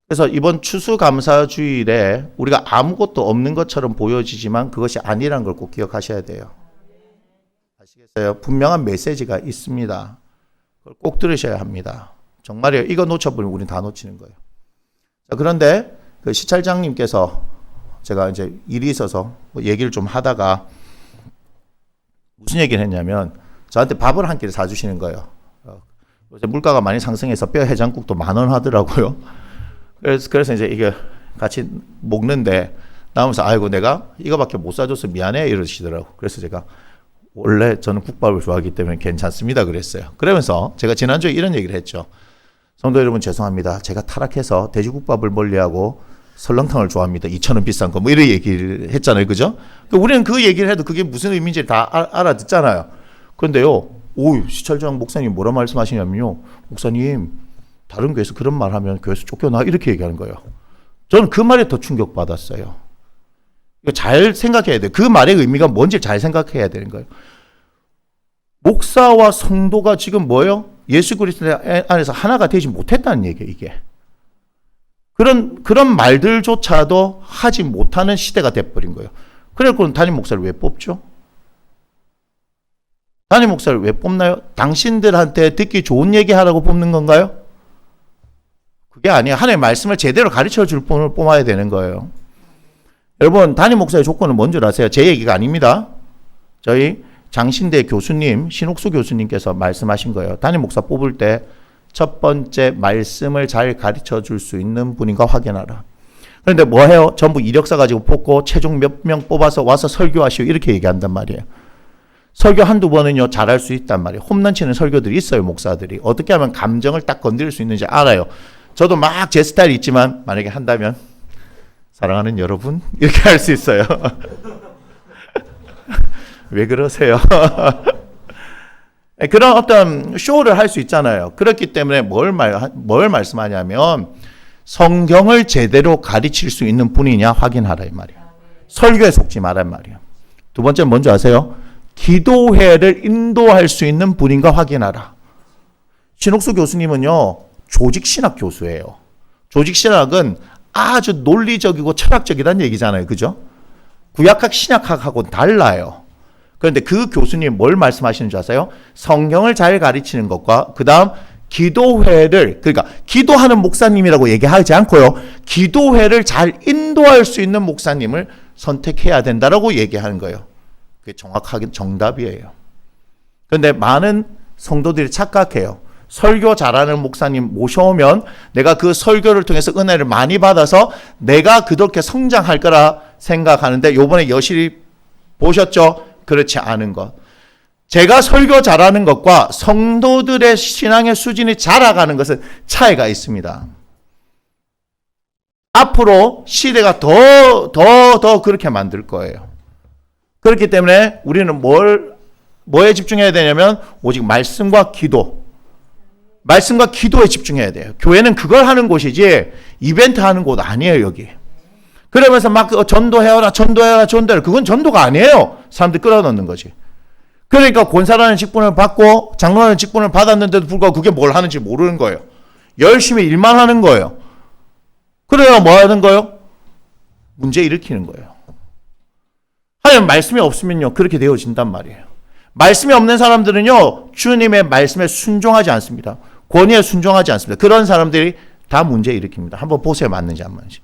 그래서 이번 추수감사주일에 우리가 아무것도 없는 것처럼 보여지지만 그것이 아니라는 걸 꼭 기억하셔야 돼요. 아시겠어요? 분명한 메시지가 있습니다. 그걸 꼭 들으셔야 합니다. 정말이에요. 이거 놓쳐버리면 우리는 다 놓치는 거예요. 자, 그런데 그 시찰장님께서 제가 이제 일이 있어서 뭐 얘기를 좀 하다가 무슨 얘기를 했냐면 저한테 밥을 한 끼를 사주시는 거예요. 요새 물가가 많이 상승해서 뼈 해장국도 10,000원 하더라고요. 그래서 이제 이게 같이 먹는데 나오면서 아이고 내가 이거밖에 못 사줘서 미안해 이러시더라고. 그래서 제가 원래 저는 국밥을 좋아하기 때문에 괜찮습니다 그랬어요. 그러면서 제가 지난주에 이런 얘기를 했죠. 성도 여러분 죄송합니다. 제가 타락해서 돼지국밥을 멀리하고 설렁탕을 좋아합니다. 2,000원 비싼 거 뭐 이런 얘기를 했잖아요. 그죠? 우리는 그 얘기를 해도 그게 무슨 의미인지 다 알아듣잖아요. 그런데요. 시찰장 목사님 뭐라 말씀하시냐면요. 목사님 다른 교회에서 그런 말 하면 교회에서 쫓겨나 이렇게 얘기하는 거예요. 저는 그 말에 더 충격받았어요. 이거 잘 생각해야 돼요. 그 말의 의미가 뭔지 잘 생각해야 되는 거예요. 목사와 성도가 지금 뭐예요? 예수 그리스도 안에서 하나가 되지 못했다는 얘기예요. 이게. 그런 말들조차도 하지 못하는 시대가 돼버린 거예요. 그래서 담임 목사를 왜 뽑죠? 담임 목사를 왜 뽑나요? 당신들한테 듣기 좋은 얘기 하라고 뽑는 건가요? 그게 아니에요. 하나님의 말씀을 제대로 가르쳐 줄 분을 뽑아야 되는 거예요. 여러분, 담임 목사의 조건은 뭔 줄 아세요? 제 얘기가 아닙니다. 저희 장신대 교수님, 신옥수 교수님께서 말씀하신 거예요. 담임 목사 뽑을 때 첫 번째 말씀을 잘 가르쳐 줄 수 있는 분인가 확인하라. 그런데 뭐 해요? 전부 이력서 가지고 뽑고 최종 몇 명 뽑아서 와서 설교하시오 이렇게 얘기한단 말이에요. 설교 한두 번은요 잘할 수 있단 말이에요. 홈런치는 설교들이 있어요. 목사들이 어떻게 하면 감정을 딱 건드릴 수 있는지 알아요. 저도 막 제 스타일이 있지만 만약에 한다면 사랑하는 여러분 이렇게 할 수 있어요. 왜 그러세요? 그런 어떤 쇼를 할 수 있잖아요. 그렇기 때문에 뭘 말씀하냐면 성경을 제대로 가르칠 수 있는 분이냐 확인하라 이 말이에요. 설교에 속지 말란 말이에요. 두 번째는 뭔지 아세요? 기도회를 인도할 수 있는 분인가 확인하라. 신옥수 교수님은요 조직신학 교수예요. 조직신학은 아주 논리적이고 철학적이라는 얘기잖아요. 그죠? 구약학 신약학하고는 달라요. 그런데 그 교수님 뭘 말씀하시는 줄 아세요? 성경을 잘 가르치는 것과 그 다음 기도회를 그러니까 기도하는 목사님이라고 얘기하지 않고요. 기도회를 잘 인도할 수 있는 목사님을 선택해야 된다라고 얘기하는 거예요. 그게 정확하게 정답이에요. 그런데 많은 성도들이 착각해요. 설교 잘하는 목사님 모셔오면 내가 그 설교를 통해서 은혜를 많이 받아서 내가 그렇게 성장할 거라 생각하는데 요번에 여실히 보셨죠? 그렇지 않은 것. 제가 설교 잘하는 것과 성도들의 신앙의 수준이 자라가는 것은 차이가 있습니다. 앞으로 시대가 더 그렇게 만들 거예요. 그렇기 때문에 우리는 뭐에 집중해야 되냐면 오직 말씀과 기도. 말씀과 기도에 집중해야 돼요. 교회는 그걸 하는 곳이지 이벤트 하는 곳 아니에요, 여기. 그러면서 막 전도해라. 그건 전도가 아니에요. 사람들 끌어넣는 거지. 그러니까 권사라는 직분을 받고 장로라는 직분을 받았는데도 불구하고 그게 뭘 하는지 모르는 거예요. 열심히 일만 하는 거예요. 그래야 뭐 하는 거예요? 문제 일으키는 거예요. 하나님 말씀이 없으면요 그렇게 되어진단 말이에요. 말씀이 없는 사람들은요 주님의 말씀에 순종하지 않습니다. 권위에 순종하지 않습니다. 그런 사람들이 다 문제 일으킵니다. 한번 보세요. 맞는지 안 맞는지.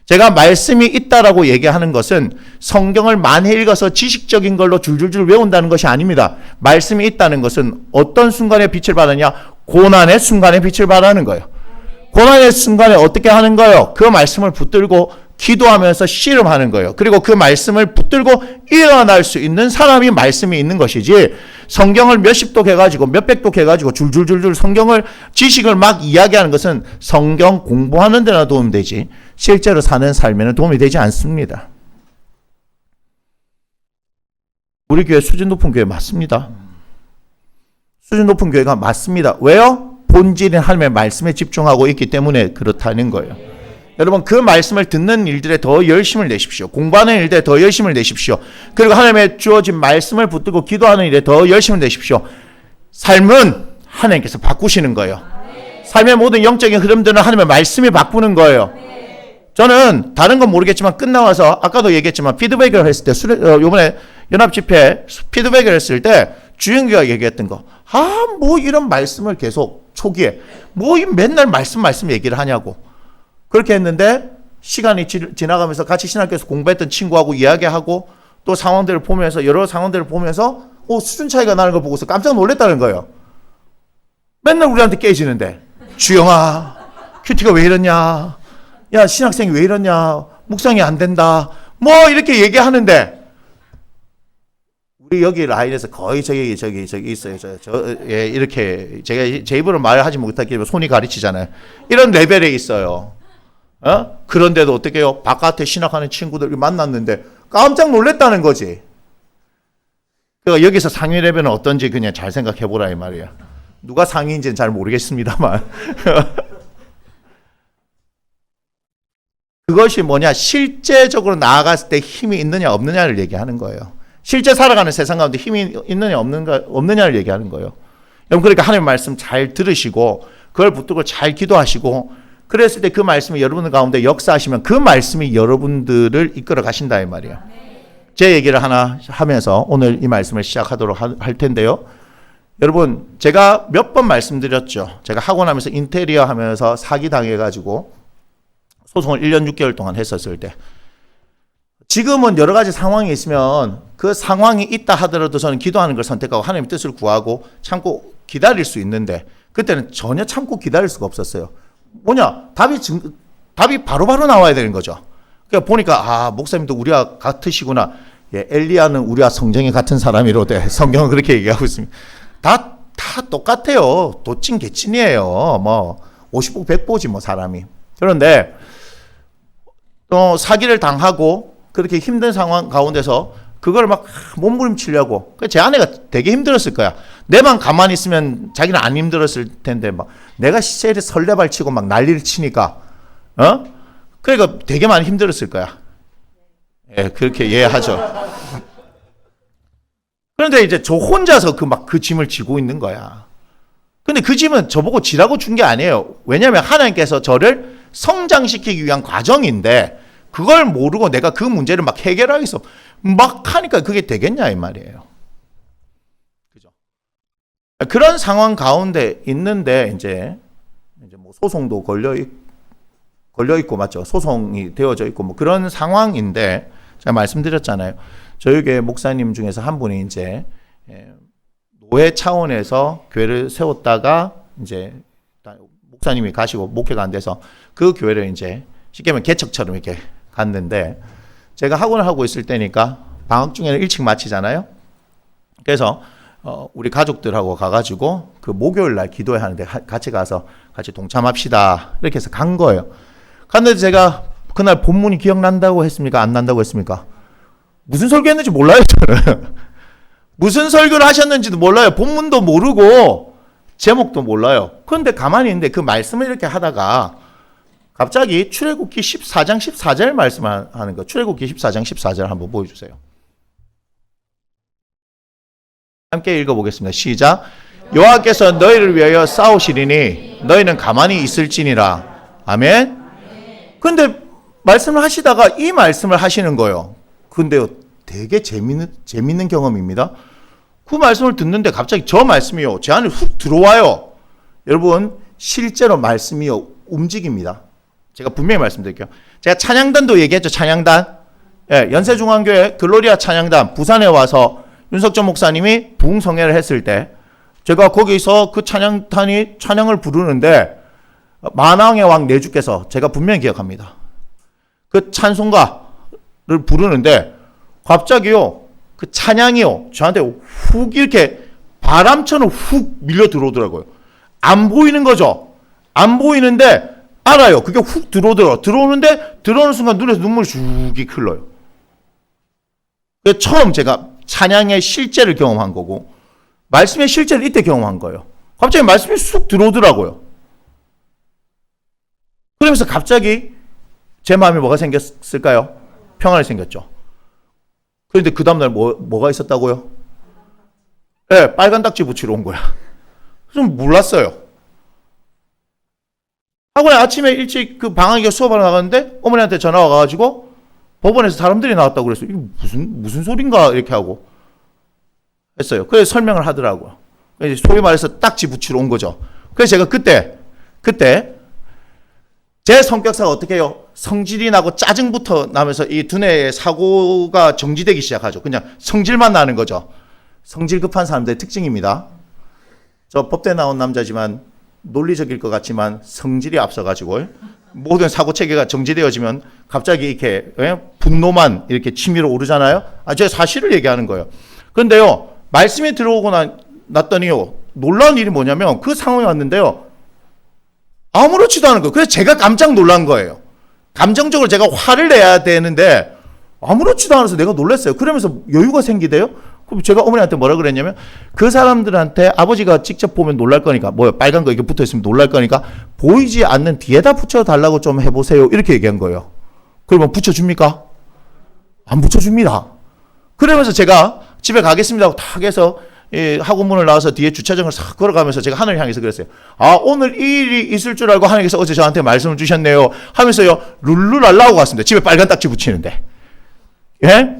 제가 말씀이 있다라고 얘기하는 것은 성경을 많이 읽어서 지식적인 걸로 줄줄줄 외운다는 것이 아닙니다. 말씀이 있다는 것은 어떤 순간에 빛을 발하냐? 고난의 순간에 빛을 발하는 거예요. 고난의 순간에 어떻게 하는 거예요? 그 말씀을 붙들고 기도하면서 씨름하는 거예요. 그리고 그 말씀을 붙들고 일어날 수 있는 사람이 말씀이 있는 것이지 성경을 몇십 독 해가지고 몇백 독 해가지고 줄줄줄줄 성경을 지식을 막 이야기하는 것은 성경 공부하는 데나 도움이 되지 실제로 사는 삶에는 도움이 되지 않습니다. 우리 교회 수준 높은 교회 맞습니다. 수준 높은 교회가 맞습니다. 왜요? 본질인 하나님의 말씀에 집중하고 있기 때문에 그렇다는 거예요. 여러분 그 말씀을 듣는 일들에 더 열심을 내십시오. 공부하는 일들에 더 열심을 내십시오. 그리고 하나님의 주어진 말씀을 붙들고 기도하는 일에 더 열심을 내십시오. 삶은 하나님께서 바꾸시는 거예요. 삶의 모든 영적인 흐름들은 하나님의 말씀이 바꾸는 거예요. 저는 다른 건 모르겠지만 끝나와서 아까도 얘기했지만 피드백을 했을 때 요번에 연합집회 피드백을 했을 때 주영기가 얘기했던 거, 뭐 이런 말씀을 계속 초기에 뭐 맨날 말씀 얘기를 하냐고 그렇게 했는데 시간이 지나가면서 같이 신학교에서 공부했던 친구하고 이야기하고 또 상황들을 보면서 여러 상황들을 보면서 수준 차이가 나는 걸 보고서 깜짝 놀랐다는 거예요. 맨날 우리한테 깨지는데 주영아 큐티가 왜 이러냐, 야 신학생이 왜 이러냐, 묵상이 안 된다, 뭐 이렇게 얘기하는데 우리 여기 라인에서 거의 저기 있어요. 예, 이렇게 제가 제 입으로 말하지 못하기에 손이 가리치잖아요. 이런 레벨에 있어요. 그런데도 어떻게 해요? 바깥에 신학하는 친구들 만났는데 깜짝 놀랐다는 거지. 그러니까 여기서 상위 레벨은 어떤지 그냥 잘 생각해 보라 이 말이야. 누가 상위인지는 잘 모르겠습니다만. 그것이 뭐냐? 실제적으로 나아갔을 때 힘이 있느냐 없느냐를 얘기하는 거예요. 실제 살아가는 세상 가운데 힘이 있느냐 없느냐를 얘기하는 거예요. 여러분 그러니까 하나님의 말씀 잘 들으시고 그걸 붙들고 잘 기도하시고 그랬을 때 그 말씀이 여러분들 가운데 역사하시면 그 말씀이 여러분들을 이끌어 가신다 이 말이에요. 제 얘기를 하나 하면서 오늘 이 말씀을 시작하도록 할 텐데요. 여러분 제가 몇 번 말씀드렸죠. 제가 하고 나면서 인테리어 하면서 사기당해가지고 소송을 1년 6개월 동안 했었을 때 지금은 여러 가지 상황이 있으면 그 상황이 있다 하더라도 저는 기도하는 걸 선택하고 하나님의 뜻을 구하고 참고 기다릴 수 있는데 그때는 전혀 참고 기다릴 수가 없었어요. 뭐냐? 답이 바로바로 나와야 되는 거죠. 그러니까 보니까 목사님도 우리와 같으시구나. 예, 엘리야는 우리와 성정이 같은 사람이로되 성경은 그렇게 얘기하고 있습니다. 다 똑같아요. 도찐 개찐이에요. 뭐 50보 100보지 뭐 사람이. 그런데 또 사기를 당하고 그렇게 힘든 상황 가운데서 그걸 막 몸부림치려고. 제 아내가 되게 힘들었을 거야. 내만 가만히 있으면 자기는 안 힘들었을 텐데 막 내가 시체를 설레발 치고 막 난리를 치니까 그러니까 되게 많이 힘들었을 거야. 예, 그렇게 이해하죠. 그런데 이제 저 혼자서 그 짐을 지고 있는 거야. 근데 그 짐은 저보고 지라고 준 게 아니에요. 왜냐하면 하나님께서 저를 성장시키기 위한 과정인데 그걸 모르고 내가 그 문제를 막 해결하겠어. 막 하니까 그게 되겠냐 이 말이에요. 그죠? 그런 상황 가운데 있는데 이제 뭐 소송도 걸려 있고 맞죠? 소송이 되어져 있고 뭐 그런 상황인데 제가 말씀드렸잖아요. 저희 교회 목사님 중에서 한 분이 이제 노예 차원에서 교회를 세웠다가 이제 목사님이 가시고 목회가 안 돼서 그 교회를 이제 쉽게 말하면 개척처럼 이렇게 갔는데 제가 학원을 하고 있을 때니까 방학 중에는 일찍 마치잖아요. 그래서 우리 가족들하고 가가지고 그 목요일 날 기도회 하는데 같이 가서 같이 동참합시다 이렇게 해서 간 거예요. 갔는데 제가 그날 본문이 기억난다고 했습니까? 안 난다고 했습니까? 무슨 설교했는지 몰라요 저는. 무슨 설교를 하셨는지도 몰라요. 본문도 모르고 제목도 몰라요. 그런데 가만히 있는데 그 말씀을 이렇게 하다가 갑자기 출애굽기 14장 14절 말씀하는 거. 출애굽기 14장 14절 한번 보여주세요. 함께 읽어보겠습니다. 시작. 여호와께서 너희를 위하여 싸우시리니 너희는 가만히 있을지니라. 아멘. 근데 말씀을 하시다가 이 말씀을 하시는 거예요. 근데요 되게 재밌는 경험입니다. 그 말씀을 듣는데 갑자기 저 말씀이요 제 안에 훅 들어와요. 여러분 실제로 말씀이요 움직입니다. 제가 분명히 말씀드릴게요. 제가 찬양단도 얘기했죠. 찬양단. 예, 연세중앙교회 글로리아 찬양단 부산에 와서 윤석전 목사님이 부흥성회를 했을 때 제가 거기서 그 찬양단이 찬양을 부르는데 만왕의 왕 내주께서 제가 분명히 기억합니다. 그 찬송가를 부르는데 갑자기요 그 찬양이요 저한테 훅 이렇게 바람처럼 훅 밀려 들어오더라고요. 안 보이는 거죠. 안 보이는데 알아요. 그게 훅 들어오는데 들어오는 순간 눈에서 눈물이 쭉 흘러요. 처음 제가 찬양의 실제를 경험한 거고 말씀의 실제를 이때 경험한 거예요. 갑자기 말씀이 쑥 들어오더라고요. 그러면서 갑자기 제 마음에 뭐가 생겼을까요? 평안이 생겼죠. 그런데 그 다음날 뭐가 있었다고요? 네, 빨간 딱지 붙이러 온 거야. 좀 몰랐어요. 학원에 아침에 일찍 그 방학에 수업하러 나갔는데 어머니한테 전화가 와가지고 법원에서 사람들이 나왔다고 그랬어요. 이게 무슨 소린가 이렇게 하고 했어요. 그래서 설명을 하더라고요. 그래서 소위 말해서 딱지 붙이러 온 거죠. 그래서 제가 그때 제 성격사가 어떻게 해요? 성질이 나고 짜증부터 나면서 이 두뇌의 사고가 정지되기 시작하죠. 그냥 성질만 나는 거죠. 성질 급한 사람들의 특징입니다. 저 법대 나온 남자지만 논리적일 것 같지만 성질이 앞서가지고 모든 사고 체계가 정지되어지면 갑자기 이렇게 분노만 이렇게 치밀어 오르잖아요. 제가 사실을 얘기하는 거예요. 그런데요, 말씀이 들어오고 났더니요, 놀라운 일이 뭐냐면 그 상황이 왔는데요, 아무렇지도 않은 거예요. 그래서 제가 깜짝 놀란 거예요. 감정적으로 제가 화를 내야 되는데 아무렇지도 않아서 내가 놀랐어요. 그러면서 여유가 생기대요. 그럼 제가 어머니한테 뭐라 그랬냐면 그 사람들한테 아버지가 직접 보면 놀랄 거니까 빨간 거 이렇게 붙어 있으면 놀랄 거니까 보이지 않는 뒤에다 붙여달라고 좀 해보세요. 이렇게 얘기한 거예요. 그러면 붙여줍니까? 안 붙여줍니다. 그러면서 제가 집에 가겠습니다 하고 탁 해서 학원 문을 나와서 뒤에 주차장을 싹 걸어가면서 제가 하늘을 향해서 그랬어요. 오늘 이 일이 있을 줄 알고 하나님께서 어제 저한테 말씀을 주셨네요 하면서요, 룰루랄라 하고 갔습니다. 집에 빨간 딱지 붙이는데. 예?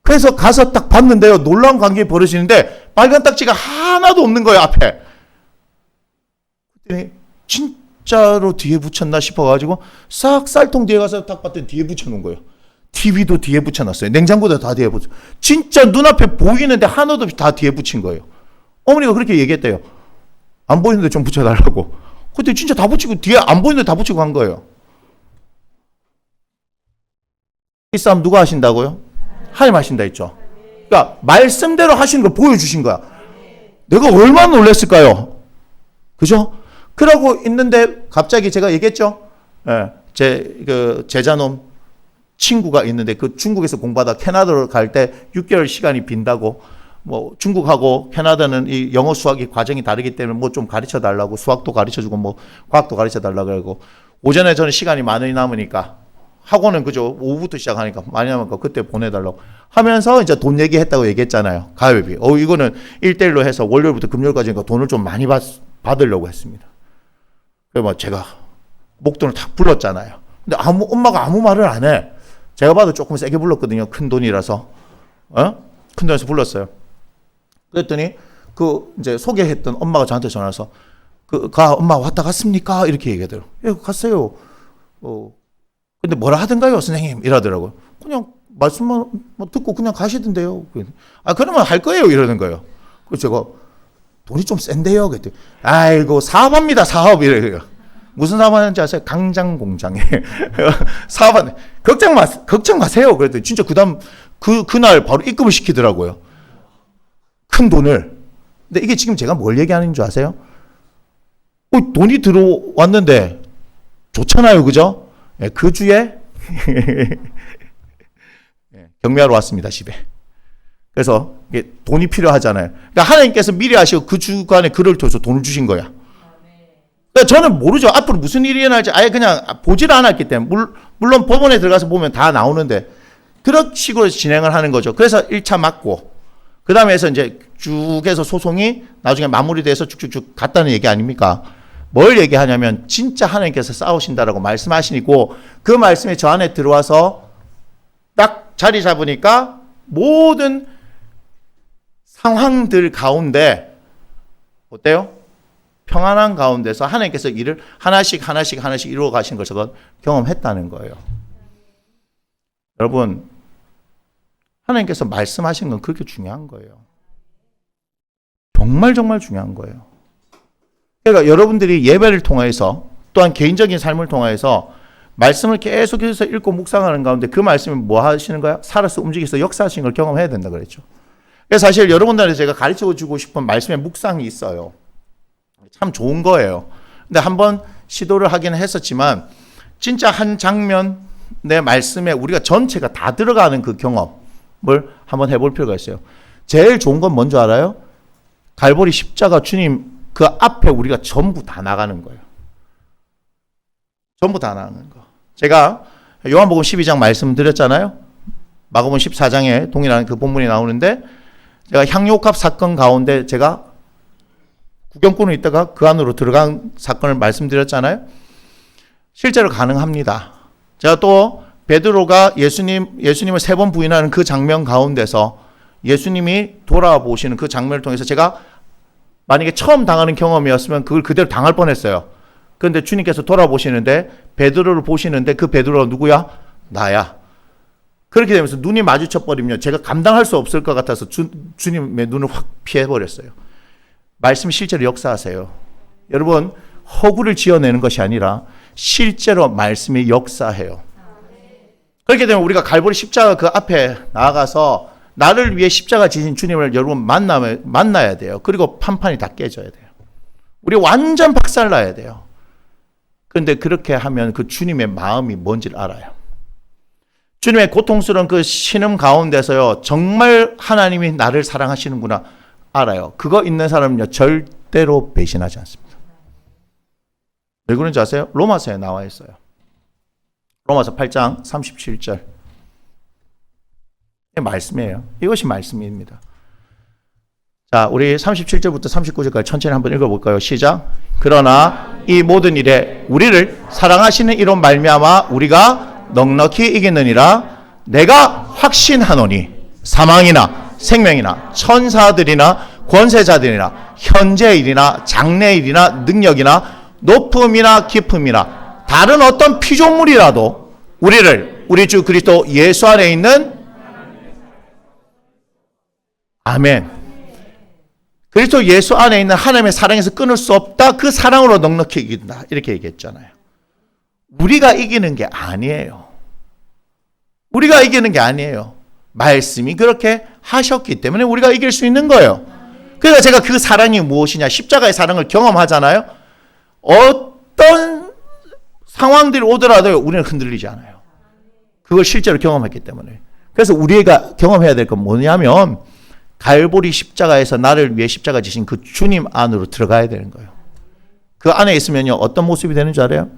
그래서 가서 딱 봤는데요, 놀라운 광경이 벌어지는데 빨간 딱지가 하나도 없는 거예요, 앞에. 그랬더니 진짜로 뒤에 붙였나 싶어가지고 싹 쌀통 뒤에 가서 딱 봤더니 뒤에 붙여놓은 거예요. TV도 뒤에 붙여놨어요. 냉장고도 다 뒤에 붙여. 진짜 눈앞에 보이는데 하나도 없이 다 뒤에 붙인 거예요. 어머니가 그렇게 얘기했대요. 안 보이는데 좀 붙여달라고. 근데 진짜 다 붙이고 뒤에 안 보이는데 다 붙이고 간 거예요. 이 싸움 누가 하신다고요? 하나님 하신다 했죠. 그러니까 말씀대로 하시는 걸 보여주신 거야. 내가 얼마나 놀랐을까요? 그죠? 그러고 있는데 갑자기 제가 얘기했죠. 제 제자놈 친구가 있는데 그 중국에서 공부하다 캐나다로 갈 때 6개월 시간이 빈다고, 뭐 중국하고 캐나다는 이 영어 수학이 과정이 다르기 때문에 뭐 좀 가르쳐 달라고, 수학도 가르쳐 주고 뭐 과학도 가르쳐 달라고 하고, 오전에 저는 시간이 많이 남으니까 학원은 그죠, 오후부터 시작하니까 많이 남으니까 그때 보내달라고 하면서 이제 돈 얘기했다고 얘기했잖아요. 가회비. 이거는 1대1로 해서 월요일부터 금요일까지니까 돈을 좀 많이 받으려고 했습니다. 그래서 뭐 제가 목돈을 탁 불렀잖아요. 근데 엄마가 아무 말을 안 해. 제가 봐도 조금 세게 불렀거든요. 큰 돈이라서. 큰 돈에서 불렀어요. 그랬더니 이제 소개했던 엄마가 저한테 전화해서 엄마 왔다 갔습니까? 이렇게 얘기하더라고요. 예, 갔어요. 근데 뭐라 하던가요, 선생님? 이러더라고요. 그냥 말씀만 듣고 그냥 가시던데요. 그러면 할 거예요. 이러는 거예요. 그래서 제가 돈이 좀 센데요. 그랬더니 아이고, 사업합니다. 사업. 이래요. 무슨 사업하는지 아세요? 강장 공장에 사업하는. 걱정 마세요. 그랬더니 진짜 그다음 그날 바로 입금을 시키더라고요. 큰 돈을. 근데 이게 지금 제가 뭘 얘기하는 줄 아세요? 돈이 들어왔는데 좋잖아요, 그죠? 그 주에 경매하러 왔습니다, 집에. 그래서 이게 돈이 필요하잖아요. 그러니까 하나님께서 미리 아시고 그 주간에 글을 통해서 돈을 주신 거야. 그러니까 저는 모르죠. 앞으로 무슨 일이 일어날지 아예 그냥 보지를 않았기 때문에. 물론 법원에 들어가서 보면 다 나오는데 그런 식으로 진행을 하는 거죠. 그래서 1차 맞고 그 다음에 해서 이제 쭉 해서 소송이 나중에 마무리돼서 쭉쭉쭉 갔다는 얘기 아닙니까? 뭘 얘기하냐면 진짜 하나님께서 싸우신다라고 말씀하시고 그 말씀이 저 안에 들어와서 딱 자리 잡으니까 모든 상황들 가운데 어때요? 평안한 가운데서 하나님께서 일을 하나씩 이루어 가시는 걸 제가 경험했다는 거예요. 여러분, 하나님께서 말씀하신 건 그렇게 중요한 거예요. 정말 중요한 거예요. 그러니까 여러분들이 예배를 통해서 또한 개인적인 삶을 통해서 말씀을 계속해서 읽고 묵상하는 가운데 그 말씀이 뭐 하시는 거야? 살아서 움직여서 역사하시는 걸 경험해야 된다 그랬죠. 그래서 사실 여러분들한테 제가 가르쳐주고 싶은 말씀의 묵상이 있어요. 참 좋은 거예요. 근데 한번 시도를 하긴 했었지만 진짜 한 장면 내 말씀에 우리가 전체가 다 들어가는 그 경험을 한번 해볼 필요가 있어요. 제일 좋은 건 뭔지 알아요? 갈보리 십자가 주님 그 앞에 우리가 전부 다 나가는 거예요. 전부 다 나가는 거. 제가 요한복음 12장 말씀드렸잖아요. 마가복음 14장에 동일한 그 본문이 나오는데 제가 향유옥합 사건 가운데 제가 구경꾼으로 있다가 그 안으로 들어간 사건을 말씀드렸잖아요. 실제로 가능합니다. 제가 또 베드로가 예수님을 3번 부인하는 그 장면 가운데서 예수님이 돌아보시는 그 장면을 통해서 제가 만약에 처음 당하는 경험이었으면 그걸 그대로 당할 뻔했어요. 그런데 주님께서 돌아보시는데 베드로를 보시는데 그 베드로가 누구야? 나야. 그렇게 되면서 눈이 마주쳐버리면 제가 감당할 수 없을 것 같아서 주님의 눈을 확 피해버렸어요. 말씀이 실제로 역사하세요. 여러분, 허구를 지어내는 것이 아니라 실제로 말씀이 역사해요. 그렇게 되면 우리가 갈보리 십자가 그 앞에 나아가서 나를 위해 십자가 지신 주님을 여러분 만나야 돼요. 그리고 판판이 다 깨져야 돼요. 우리 완전 박살나야 돼요. 그런데 그렇게 하면 그 주님의 마음이 뭔지를 알아요. 주님의 고통스러운 그 신음 가운데서요, 정말 하나님이 나를 사랑하시는구나 알아요. 그거 있는 사람은요, 절대로 배신하지 않습니다. 왜 그런지 아세요? 로마서에 나와 있어요. 로마서 8장 37절. 말씀이에요. 이것이 말씀입니다. 자, 우리 37절부터 39절까지 천천히 한번 읽어볼까요? 시작. 그러나 이 모든 일에 우리를 사랑하시는 이로 말미암아 우리가 넉넉히 이기느니라. 내가 확신하노니 사망이나 생명이나 천사들이나 권세자들이나 현재일이나 장래일이나 능력이나 높음이나 깊음이나 다른 어떤 피조물이라도 우리를 우리 주 그리스도 예수 안에 있는 아멘. 그리스도 예수 안에 있는 하나님의 사랑에서 끊을 수 없다. 그 사랑으로 넉넉히 이긴다. 이렇게 얘기했잖아요. 우리가 이기는 게 아니에요. 우리가 이기는 게 아니에요. 말씀이 그렇게 하셨기 때문에 우리가 이길 수 있는 거예요. 그러니까 제가 그 사랑이 무엇이냐, 십자가의 사랑을 경험하잖아요. 어떤 상황들이 오더라도 우리는 흔들리지 않아요. 그걸 실제로 경험했기 때문에. 그래서 우리가 경험해야 될 건 뭐냐면 갈보리 십자가에서 나를 위해 십자가 지신 그 주님 안으로 들어가야 되는 거예요. 그 안에 있으면요, 어떤 모습이 되는 줄 알아요?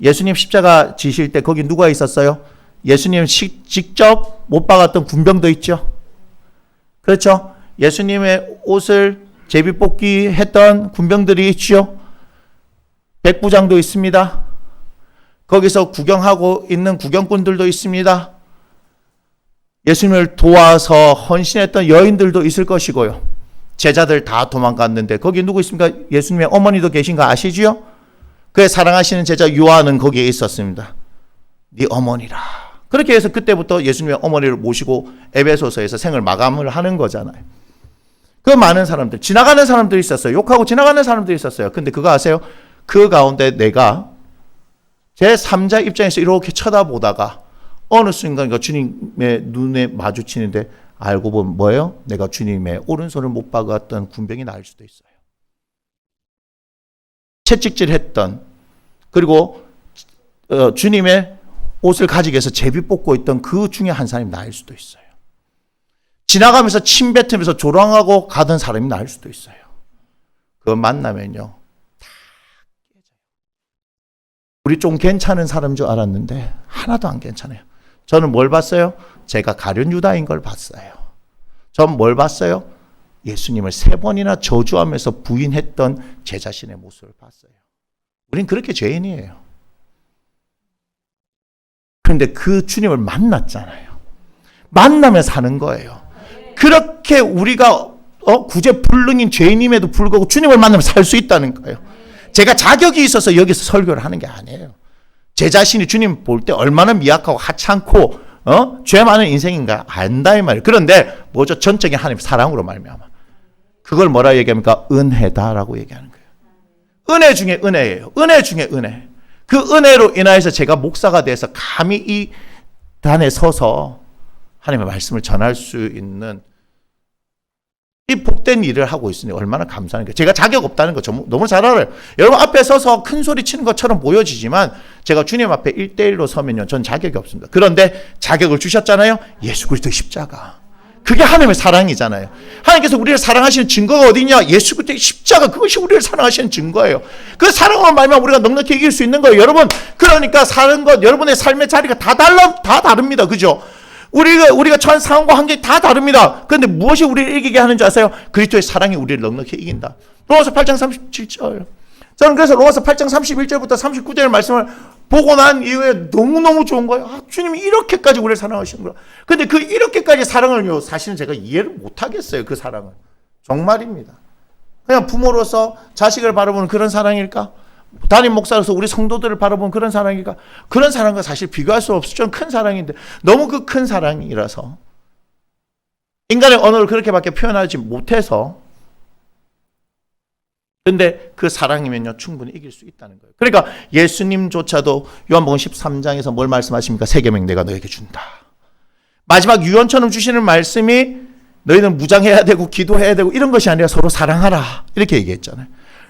예수님 십자가 지실 때 거기 누가 있었어요? 예수님 직접 못 박았던 군병도 있죠. 그렇죠? 예수님의 옷을 제비뽑기 했던 군병들이 있죠. 백부장도 있습니다. 거기서 구경하고 있는 구경꾼들도 있습니다. 예수님을 도와서 헌신했던 여인들도 있을 것이고요. 제자들 다 도망갔는데 거기 누구 있습니까? 예수님의 어머니도 계신 거 아시지요? 그의 사랑하시는 제자 요한은 거기에 있었습니다. 네 어머니라. 그렇게 해서 그때부터 예수님의 어머니를 모시고 에베소서에서 생을 마감을 하는 거잖아요. 그 많은 사람들, 지나가는 사람들이 있었어요. 욕하고 지나가는 사람들이 있었어요. 근데 그거 아세요? 그 가운데 내가 제 3자 입장에서 이렇게 쳐다보다가 어느 순간 주님의 눈에 마주치는데 알고 보면 뭐예요? 내가 주님의 오른손을 못 박았던 군병이 나을 수도 있어요. 채찍질했던, 그리고 주님의 옷을 가지고 해서 제비 뽑고 있던 그 중에 한 사람이 나을 수도 있어요. 지나가면서 침 뱉으면서 조롱하고 가던 사람이 나을 수도 있어요. 그거 만나면요, 다 깨져요. 우리 좀 괜찮은 사람인 줄 알았는데 하나도 안 괜찮아요. 저는 뭘 봤어요? 제가 가룟 유다인 걸 봤어요. 전 뭘 봤어요? 예수님을 3번이나 저주하면서 부인했던 제 자신의 모습을 봤어요. 우린 그렇게 죄인이에요. 그런데 그 주님을 만났잖아요. 만나면 사는 거예요. 그렇게 우리가 구제불능인 죄인임에도 불구하고 주님을 만나면 살 수 있다는 거예요. 제가 자격이 있어서 여기서 설교를 하는 게 아니에요. 제 자신이 주님 볼 때 얼마나 미약하고 하찮고 죄 많은 인생인가 안다 이 말이에요. 그런데 뭐죠? 전적인 하나님 사랑으로 말미암아. 그걸 뭐라 얘기합니까? 은혜다라고 얘기하는 거예요. 은혜 중에 은혜예요. 은혜 중에 은혜. 그 은혜로 인하여서 제가 목사가 돼서 감히 이 단에 서서 하나님의 말씀을 전할 수 있는 이 복된 일을 하고 있으니 얼마나 감사한 거예요. 제가 자격 없다는 거 너무 잘 알아요. 여러분 앞에 서서 큰 소리 치는 것처럼 보여지지만 제가 주님 앞에 1대1로 서면요, 전 자격이 없습니다. 그런데 자격을 주셨잖아요. 예수 그리스도의 십자가. 그게 하나님의 사랑이잖아요. 하나님께서 우리를 사랑하시는 증거가 어디냐? 예수 그리스도의 십자가. 그것이 우리를 사랑하시는 증거예요. 그 사랑으로 말미암아 우리가 넉넉히 이길 수 있는 거예요. 여러분, 그러니까 사는 것, 여러분의 삶의 자리가 다 다릅니다. 그죠? 우리가 처한 상황과 환경이 다 다릅니다. 그런데 무엇이 우리를 이기게 하는 줄 아세요? 그리스도의 사랑이 우리를 넉넉히 이긴다. 로마서 8장 37절. 저는 그래서 로마서 8장 31절부터 39절 말씀을 보고 난 이후에 너무너무 좋은 거예요. 아, 주님이 이렇게까지 우리를 사랑하시는구나. 근데 그 이렇게까지 사랑을요, 사실은 제가 이해를 못 하겠어요. 그 사랑을. 정말입니다. 그냥 부모로서 자식을 바라보는 그런 사랑일까? 담임 목사로서 우리 성도들을 바라보는 그런 사랑일까? 그런 사랑과 사실 비교할 수 없을 큰 사랑인데 너무 그 큰 사랑이라서 인간의 언어를 그렇게밖에 표현하지 못해서, 근데 그 사랑이면요 충분히 이길 수 있다는 거예요. 그러니까 예수님조차도 요한복음 13장에서 뭘 말씀하십니까? 세 계명 내가 너에게 준다. 마지막 유언처럼 주시는 말씀이 너희는 무장해야 되고 기도해야 되고 이런 것이 아니라 서로 사랑하라 이렇게 얘기했잖아요.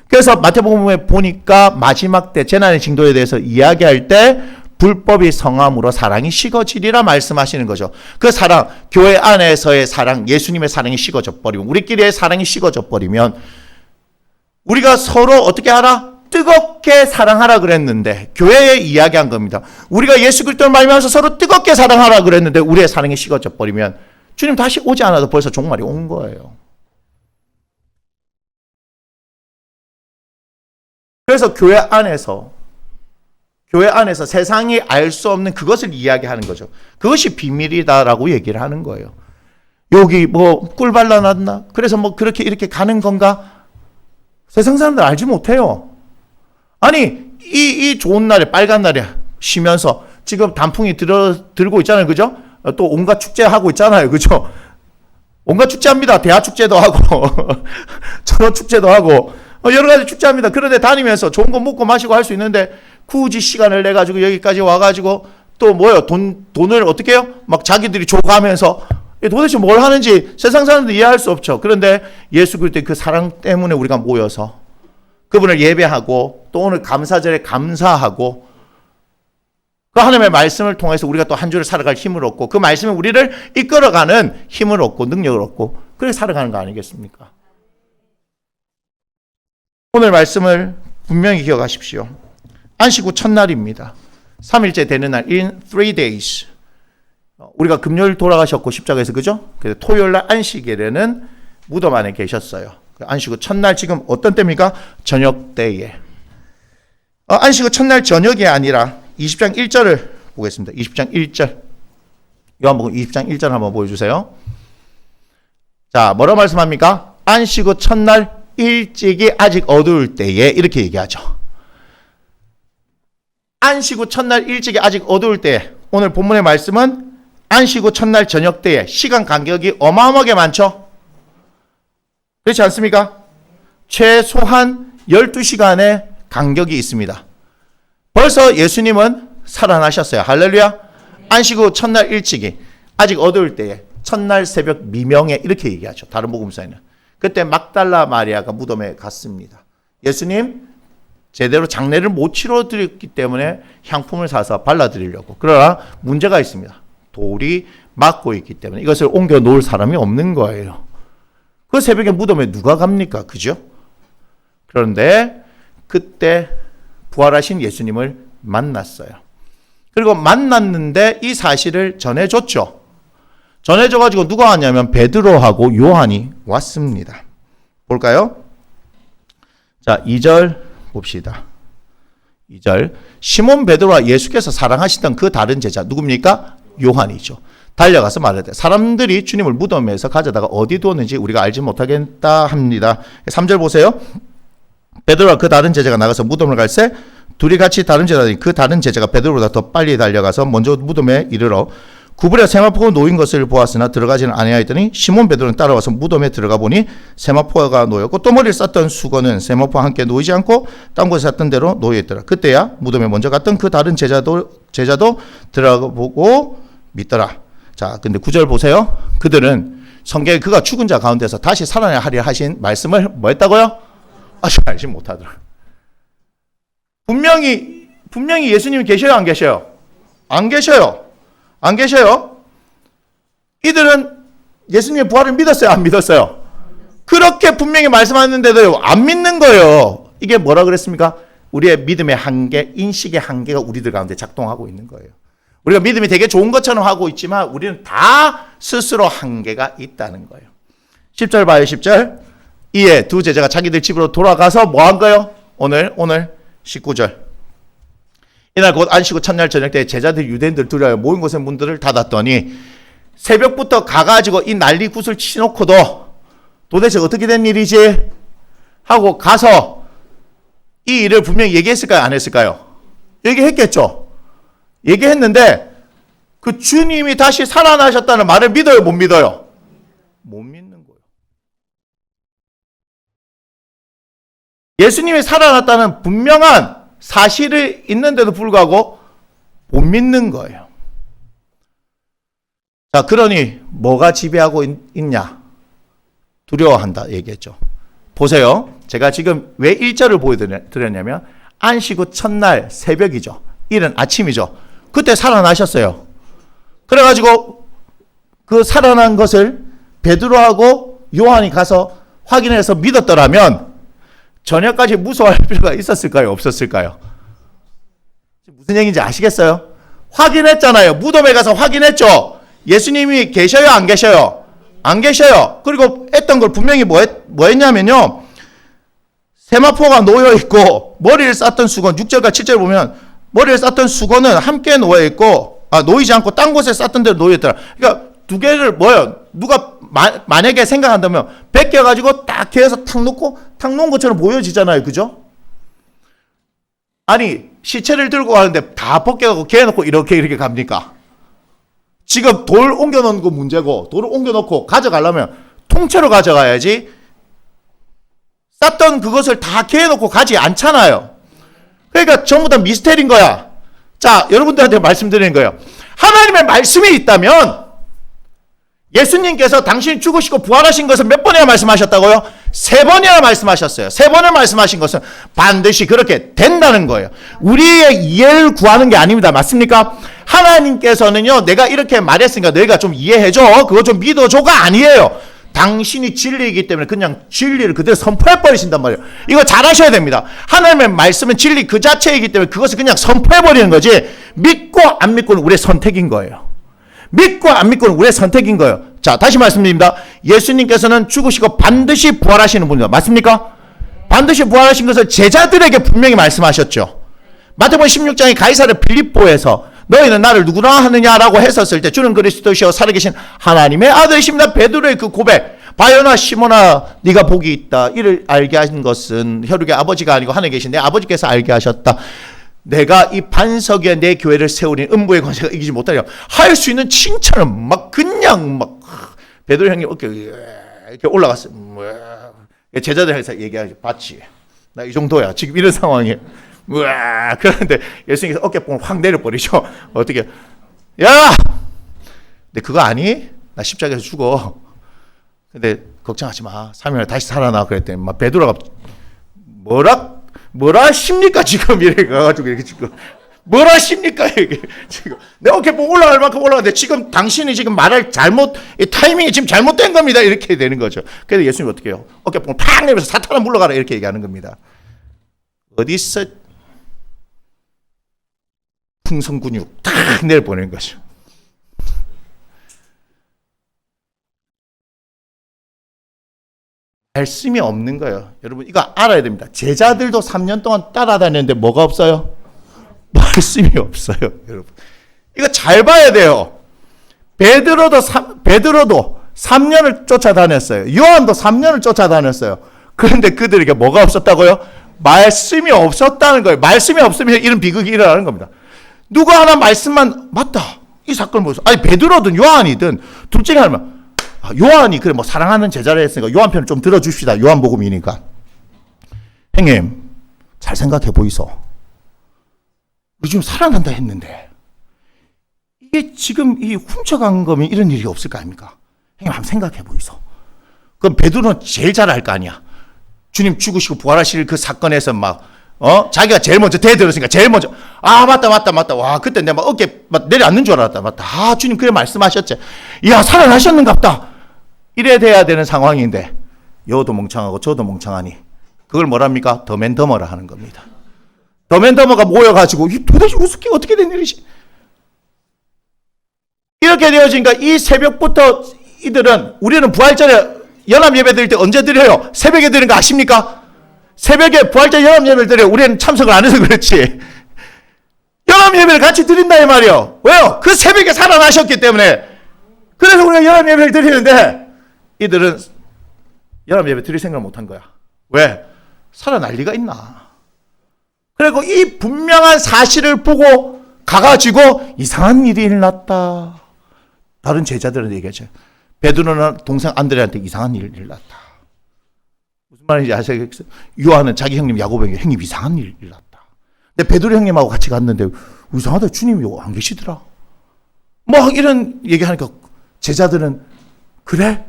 그래서 마태복음에 보니까 마지막 때 재난의 징조에 대해서 이야기할 때 불법이 성함으로 사랑이 식어지리라 말씀하시는 거죠. 그 사랑, 교회 안에서의 사랑, 예수님의 사랑이 식어져 버리면, 우리끼리의 사랑이 식어져 버리면 우리가 서로 어떻게 하라? 뜨겁게 사랑하라 그랬는데, 교회에 이야기한 겁니다. 우리가 예수 그리스도를 말미암아서 서로 뜨겁게 사랑하라 그랬는데 우리의 사랑이 식어져 버리면 주님 다시 오지 않아도 벌써 종말이 온 거예요. 그래서 교회 안에서 세상이 알 수 없는 그것을 이야기하는 거죠. 그것이 비밀이다라고 얘기를 하는 거예요. 여기 뭐 꿀 발라놨나? 그래서 뭐 그렇게 이렇게 가는 건가? 세상 사람들 알지 못해요. 아니 이 좋은 날에, 빨간 날에 쉬면서 지금 단풍이 들고 있잖아요. 그죠? 또 온갖 축제 하고 있잖아요. 그죠? 온갖 축제합니다. 대하 축제도 하고 천호 축제도 하고 여러 가지 축제합니다. 그런데 다니면서 좋은 거 먹고 마시고 할 수 있는데 굳이 시간을 내 가지고 여기까지 와 가지고 또 뭐요? 돈을 어떻게 해요? 막 자기들이 줘가면서 도대체 뭘 하는지 세상 사람들 이해할 수 없죠. 그런데 예수 그리스도의 그 사랑 때문에 우리가 모여서 그분을 예배하고 또 오늘 감사절에 감사하고 그 하나님의 말씀을 통해서 우리가 또 한 주를 살아갈 힘을 얻고 그 말씀이 우리를 이끌어가는 힘을 얻고 능력을 얻고 그렇게 살아가는 거 아니겠습니까? 오늘 말씀을 분명히 기억하십시오. 안식 후 첫날입니다. 3일째 되는 날, in 3 days. 우리가 금요일 돌아가셨고 십자가에서, 그죠? 그래서 토요일 날 안식일에는 무덤 안에 계셨어요. 안식 후 첫날, 지금 어떤 때입니까? 저녁 때에. 안식 후 첫날 저녁이 아니라 20장 1절을 보겠습니다. 20장 1절. 요한복음 20장 1절 한번 보여주세요. 자, 뭐라고 말씀합니까? 안식 후 첫날 일찍이 아직 어두울 때에, 이렇게 얘기하죠. 안식 후 첫날 일찍이 아직 어두울 때에, 오늘 본문의 말씀은 안식 후 첫날 저녁 때에, 시간 간격이 어마어마하게 많죠. 그렇지 않습니까? 최소한 12시간의 간격이 있습니다. 벌써 예수님은 살아나셨어요. 할렐루야. 안식 후 첫날 일찍이 아직 어두울 때에, 첫날 새벽 미명에, 이렇게 얘기하죠. 다른 복음서에는. 그때 막달라 마리아가 무덤에 갔습니다. 예수님 제대로 장례를 못 치러드렸기 때문에 향품을 사서 발라드리려고. 그러나 문제가 있습니다. 돌이 막고 있기 때문에 이것을 옮겨 놓을 사람이 없는 거예요. 그 새벽에 무덤에 누가 갑니까? 그죠? 그런데 그때 부활하신 예수님을 만났어요. 그리고 만났는데 이 사실을 전해줬죠. 전해줘가지고 누가 왔냐면 베드로하고 요한이 왔습니다. 볼까요? 자, 2절 봅시다. 2절. 시몬 베드로와 예수께서 사랑하시던 그 다른 제자 누굽니까? 요한이죠. 달려가서 말하되 사람들이 주님을 무덤에서 가져다가 어디 두었는지 우리가 알지 못하겠다 합니다. 3절 보세요. 베드로와 그 다른 제자가 나가서 무덤을 갈새 둘이 같이 다른 제자니 그 다른 제자가 베드로보다 더 빨리 달려가서 먼저 무덤에 이르러 구부려 세마포가 놓인 것을 보았으나 들어가지는 아니하였더니 시몬 베드로는 따라와서 무덤에 들어가 보니 세마포가 놓였고 또 머리를 쌌던 수건은 세마포와 함께 놓이지 않고 딴 곳에 쌌던 대로 놓여있더라. 그때야 무덤에 먼저 갔던 그 다른 제자도 들어가 보고 믿더라. 자, 근데 9절 보세요. 그들은 성경에 그가 죽은 자 가운데서 다시 살아나리라 하신 말씀을 뭐 했다고요? 아직 알지 못하더라. 분명히 예수님이 계셔요, 안 계셔요? 안 계셔요. 안 계셔요? 이들은 예수님의 부활을 믿었어요, 안 믿었어요? 그렇게 분명히 말씀하는데도 안 믿는 거예요. 이게 뭐라 그랬습니까? 우리의 믿음의 한계, 인식의 한계가 우리들 가운데 작동하고 있는 거예요. 우리가 믿음이 되게 좋은 것처럼 하고 있지만 우리는 다 스스로 한계가 있다는 거예요. 10절 봐요, 10절. 이에 두 제자가 자기들 집으로 돌아가서 뭐 한 거예요? 오늘 19절. 이날 곧 안식 후 첫날 저녁 때 제자들이 유대인들 두려워 모인 곳에 문들을 닫았더니 새벽부터 가가지고 이 난리 굿을 치놓고도 도대체 어떻게 된 일이지? 하고 가서 이 일을 분명히 얘기했을까요? 안 했을까요? 얘기했겠죠. 얘기했는데 그 주님이 다시 살아나셨다는 말을 믿어요? 못 믿어요? 못 믿는 거예요. 예수님이 살아났다는 분명한 사실이 있는데도 불구하고 못 믿는 거예요. 자, 그러니 뭐가 지배하고 있냐? 두려워한다 얘기했죠. 보세요. 제가 지금 왜 1절을 보여드렸냐면 안식 후 첫날 새벽이죠. 이른 아침이죠. 그때 살아나셨어요. 그래가지고 그 살아난 것을 베드로하고 요한이 가서 확인해서 믿었더라면 저녁까지 무서워할 필요가 있었을까요? 없었을까요? 무슨 얘기인지 아시겠어요? 확인했잖아요. 무덤에 가서 확인했죠. 예수님이 계셔요? 안 계셔요? 안 계셔요. 그리고 했던 걸 분명히 뭐 했냐면요. 세마포가 놓여있고 머리를 쌌던 수건 6절과 7절 보면 머리를 쌌던 수건은 함께 놓여있고 놓이지 않고 딴 곳에 쌌던 데로 놓여있더라. 그러니까 두 개를 누가 만약에 생각한다면 벗겨가지고 딱 개에서 탁 놓고 탁 놓은 것처럼 보여지잖아요. 그죠? 아니 시체를 들고 가는데 다 벗겨가고 개 놓고 이렇게 갑니까? 지금 돌 옮겨놓은 거 문제고 돌을 옮겨놓고 가져가려면 통째로 가져가야지 쌌던 그것을 다 개놓고 가지 않잖아요. 그러니까 전부 다 미스테리인 거야. 자, 여러분들한테 말씀드리는 거예요. 하나님의 말씀이 있다면 예수님께서 당신이 죽으시고 부활하신 것을 몇 번이나 말씀하셨다고요? 3번이나 말씀하셨어요. 3번을 말씀하신 것은 반드시 그렇게 된다는 거예요. 우리의 이해를 구하는 게 아닙니다. 맞습니까? 하나님께서는요, 내가 이렇게 말했으니까 너희가 좀 이해해줘. 그거 좀 믿어줘가 아니에요. 당신이 진리이기 때문에 그냥 진리를 그대로 선포해버리신단 말이에요. 이거 잘 하셔야 됩니다. 하나님의 말씀은 진리 그 자체이기 때문에 그것을 그냥 선포해버리는 거지, 믿고 안 믿고는 우리의 선택인 거예요. 믿고 안 믿고는 우리의 선택인 거예요. 자, 다시 말씀드립니다. 예수님께서는 죽으시고 반드시 부활하시는 분이다. 맞습니까? 반드시 부활하신 것을 제자들에게 분명히 말씀하셨죠. 마태복음 16장에 가이사르 빌립보에서 너희는 나를 누구라 하느냐라고 했었을 때 주는 그리스도시요 살아계신 하나님의 아들이십니다. 베드로의 그 고백, 바요나 시몬아 네가 복이 있다. 이를 알게 하신 것은 혈육의 아버지가 아니고 하늘에 계신 내 아버지께서 알게 하셨다. 내가 이 반석 위에 내 교회를 세우니 음부의 권세가 이기지 못하리라. 할 수 있는 칭찬을 막 그냥 막 베드로 형님 어깨 이렇게 올라갔어. 제자들에서 얘기하죠. 봤지? 나 이 정도야. 지금 이런 상황이에요. 우와, 그런데 예수님께서 어깨뽕을 확 내려버리죠. 어떻게? 야! 근데 그거 아니? 나 십자가에서 죽어. 근데 걱정하지 마. 3일 후에 다시 살아나. 그랬더니 막 베드로가 뭐라 하십니까 지금 이래 가가지고 이렇게 지금 뭐라 하십니까 이게 지금 내 어깨뽕 올라갈 만큼 올라가는데 지금 당신이 지금 말할 타이밍이 지금 잘못된 겁니다. 이렇게 되는 거죠. 그래서 예수님이 어떻게 해요? 어깨뽕 팍 내면서 사탄아 물러가라 이렇게 얘기하는 겁니다. 어디서 풍성 근육 탁 내려보내는 거죠. 말씀이 없는 거예요. 여러분 이거 알아야 됩니다. 제자들도 3년 동안 따라다녔는데 뭐가 없어요? 말씀이 없어요. 여러분 이거 잘 봐야 돼요. 베드로도 3년을 쫓아다녔어요. 요한도 3년을 쫓아다녔어요. 그런데 그들에게 뭐가 없었다고요? 말씀이 없었다는 거예요. 말씀이 없으면 이런 비극이 일어나는 겁니다. 누가 하나 말씀만 맞다. 이 사건을 보여서 아니 베드로든 요한이든 둘 중에 하나면 요한이 그래 뭐 사랑하는 제자를 했으니까 요한 편을 좀 들어줍시다. 요한복음이니까. 형님 잘 생각해 보이소. 우리 지금 살아난다 했는데 이게 지금 이 훔쳐간 거면 이런 일이 없을 거 아닙니까? 형님 한번 생각해 보이소. 그럼 베드로는 제일 잘 알 거 아니야. 주님 죽으시고 부활하실 그 사건에서 자기가 제일 먼저 대들었으니까 제일 먼저 맞다 와 그때 내가 막 어깨 막 내려앉는 줄 알았다. 맞다. 주님 그래 말씀하셨지. 이야 살아나셨는갑다. 이래 돼야 되는 상황인데 여도 멍청하고 저도 멍청하니 그걸 뭐랍니까? 더맨더머라 하는 겁니다. 더맨더머가 모여가지고 도대체 어떻게 된 일이지? 이렇게 되어지니까 이 새벽부터 이들은 우리는 부활절에 연합 예배 드릴 때 언제 드려요? 새벽에 드리는 거 아십니까? 새벽에 부활절 연합 예배를 드려요. 우리는 참석을 안 해서 그렇지. 연합 예배를 같이 드린다 이 말이요. 왜요? 그 새벽에 살아나셨기 때문에. 그래서 우리가 연합 예배를 드리는데 이들은 연합 예배 드릴 생각을 못한 거야. 왜? 살아날 리가 있나? 그리고 이 분명한 사실을 보고 가가지고 이상한 일이 일어났다. 다른 제자들은 얘기하죠. 베드로는 동생 안드레한테 이상한 일이 일어났다. 무슨 말인지 아세요? 요한은 자기 형님 야고보에게 형님 이상한 일이 일어났다. 근데 베드로 형님하고 같이 갔는데 이상하다. 주님이 안 계시더라. 뭐 이런 얘기하니까 제자들은 그래?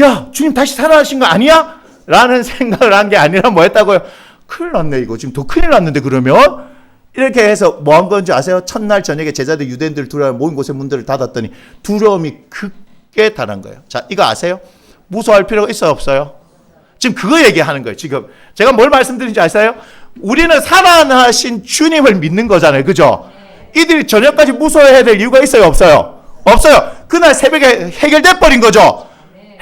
야 주님 다시 살아나신 거 아니야? 라는 생각을 한 게 아니라 뭐 했다고요? 큰일 났네 이거. 지금 더 큰일 났는데 그러면? 이렇게 해서 뭐 한 건지 아세요? 첫날 저녁에 제자들 유대인들 두려워 모인 곳에 문들을 닫았더니 두려움이 극에 달한 거예요. 자 이거 아세요? 무서워할 필요가 있어요 없어요? 지금 그거 얘기하는 거예요. 지금 제가 뭘 말씀드린지 아세요? 우리는 살아나신 주님을 믿는 거잖아요. 그죠? 이들이 저녁까지 무서워해야 될 이유가 있어요 없어요? 없어요. 그날 새벽에 해결돼 버린 거죠.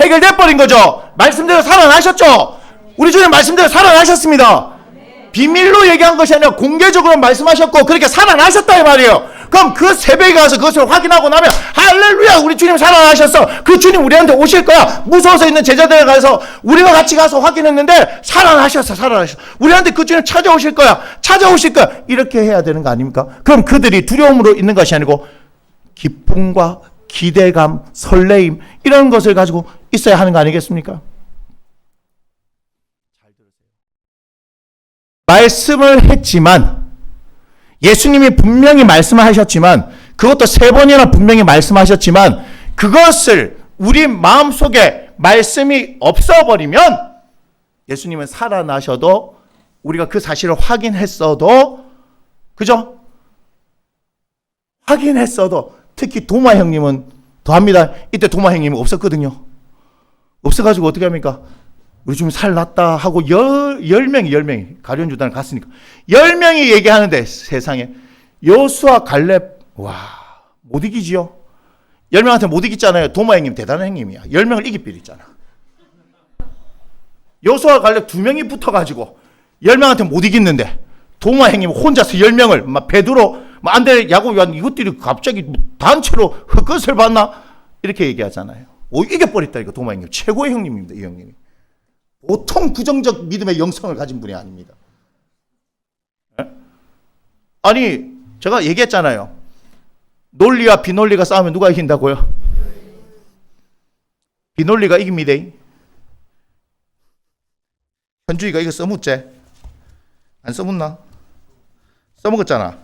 해결돼 버린 거죠. 말씀대로 살아나셨죠. 우리 주님 말씀대로 살아나셨습니다. 비밀로 얘기한 것이 아니라 공개적으로 말씀하셨고 그렇게 살아나셨다 이 말이에요. 그럼 그 새벽에 가서 그것을 확인하고 나면 할렐루야 우리 주님 살아나셨어. 그 주님 우리한테 오실 거야. 무서워서 있는 제자들에 가서 우리가 같이 가서 확인했는데 살아나셨어. 우리한테 그 주님 찾아오실 거야. 이렇게 해야 되는 거 아닙니까? 그럼 그들이 두려움으로 있는 것이 아니고 기쁨과 기대감, 설레임 이런 것을 가지고 있어야 하는 거 아니겠습니까? 말씀을 했지만 예수님이 분명히 말씀을 하셨지만 그것도 3번이나 분명히 말씀하셨지만 그것을 우리 마음속에 말씀이 없어버리면 예수님은 살아나셔도 우리가 그 사실을 확인했어도 그죠? 확인했어도 특히 도마 형님은 더합니다. 이때 도마 형님은 없었거든요. 없어가지고 어떻게 합니까? 우리 좀 살났다 하고 10명이 가룟유다를 갔으니까 10명이 얘기하는데 세상에 여수와 갈렙 못 이기지요. 10명한테 못 이기잖아요. 도마 형님 대단한 형님이야. 10명을 이길 필요 있잖아. 여수와 갈렙 2명이 붙어가지고 10명한테 못 이기는데 도마 형님 혼자서 10명을 막 베드로 안드레 야고보 이것들이 갑자기 단체로 헛것을 봤나 이렇게 얘기하잖아요. 이겨버렸다니까. 도마 형님 최고의 형님입니다. 이 형님이 보통 부정적 믿음의 영성을 가진 분이 아닙니다. 네? 아니 제가 얘기했잖아요. 논리와 비논리가 싸우면 누가 이긴다고요? 비논리가 이깁니다. 현주이가 이거 써먹지? 안 써먹나? 써먹었잖아.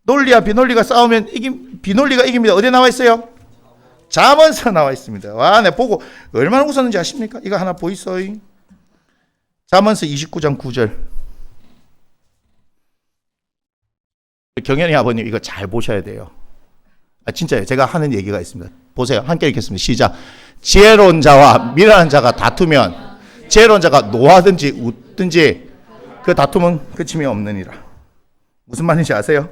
논리와 비논리가 싸우면 비논리가 이깁니다. 어디에 나와 있어요? 잠언서 나와 있습니다. 와, 내 보고 얼마나 웃었는지 아십니까? 이거 하나 보이소이. 잠언서 29장 9절. 경현이 아버님 이거 잘 보셔야 돼요. 진짜요. 제가 하는 얘기가 있습니다. 보세요. 함께 읽겠습니다. 시작. 지혜로운 자와 미련한 자가 다투면 지혜로운 자가 노하든지 웃든지 그 다툼은 끝임이 없느니라. 무슨 말인지 아세요?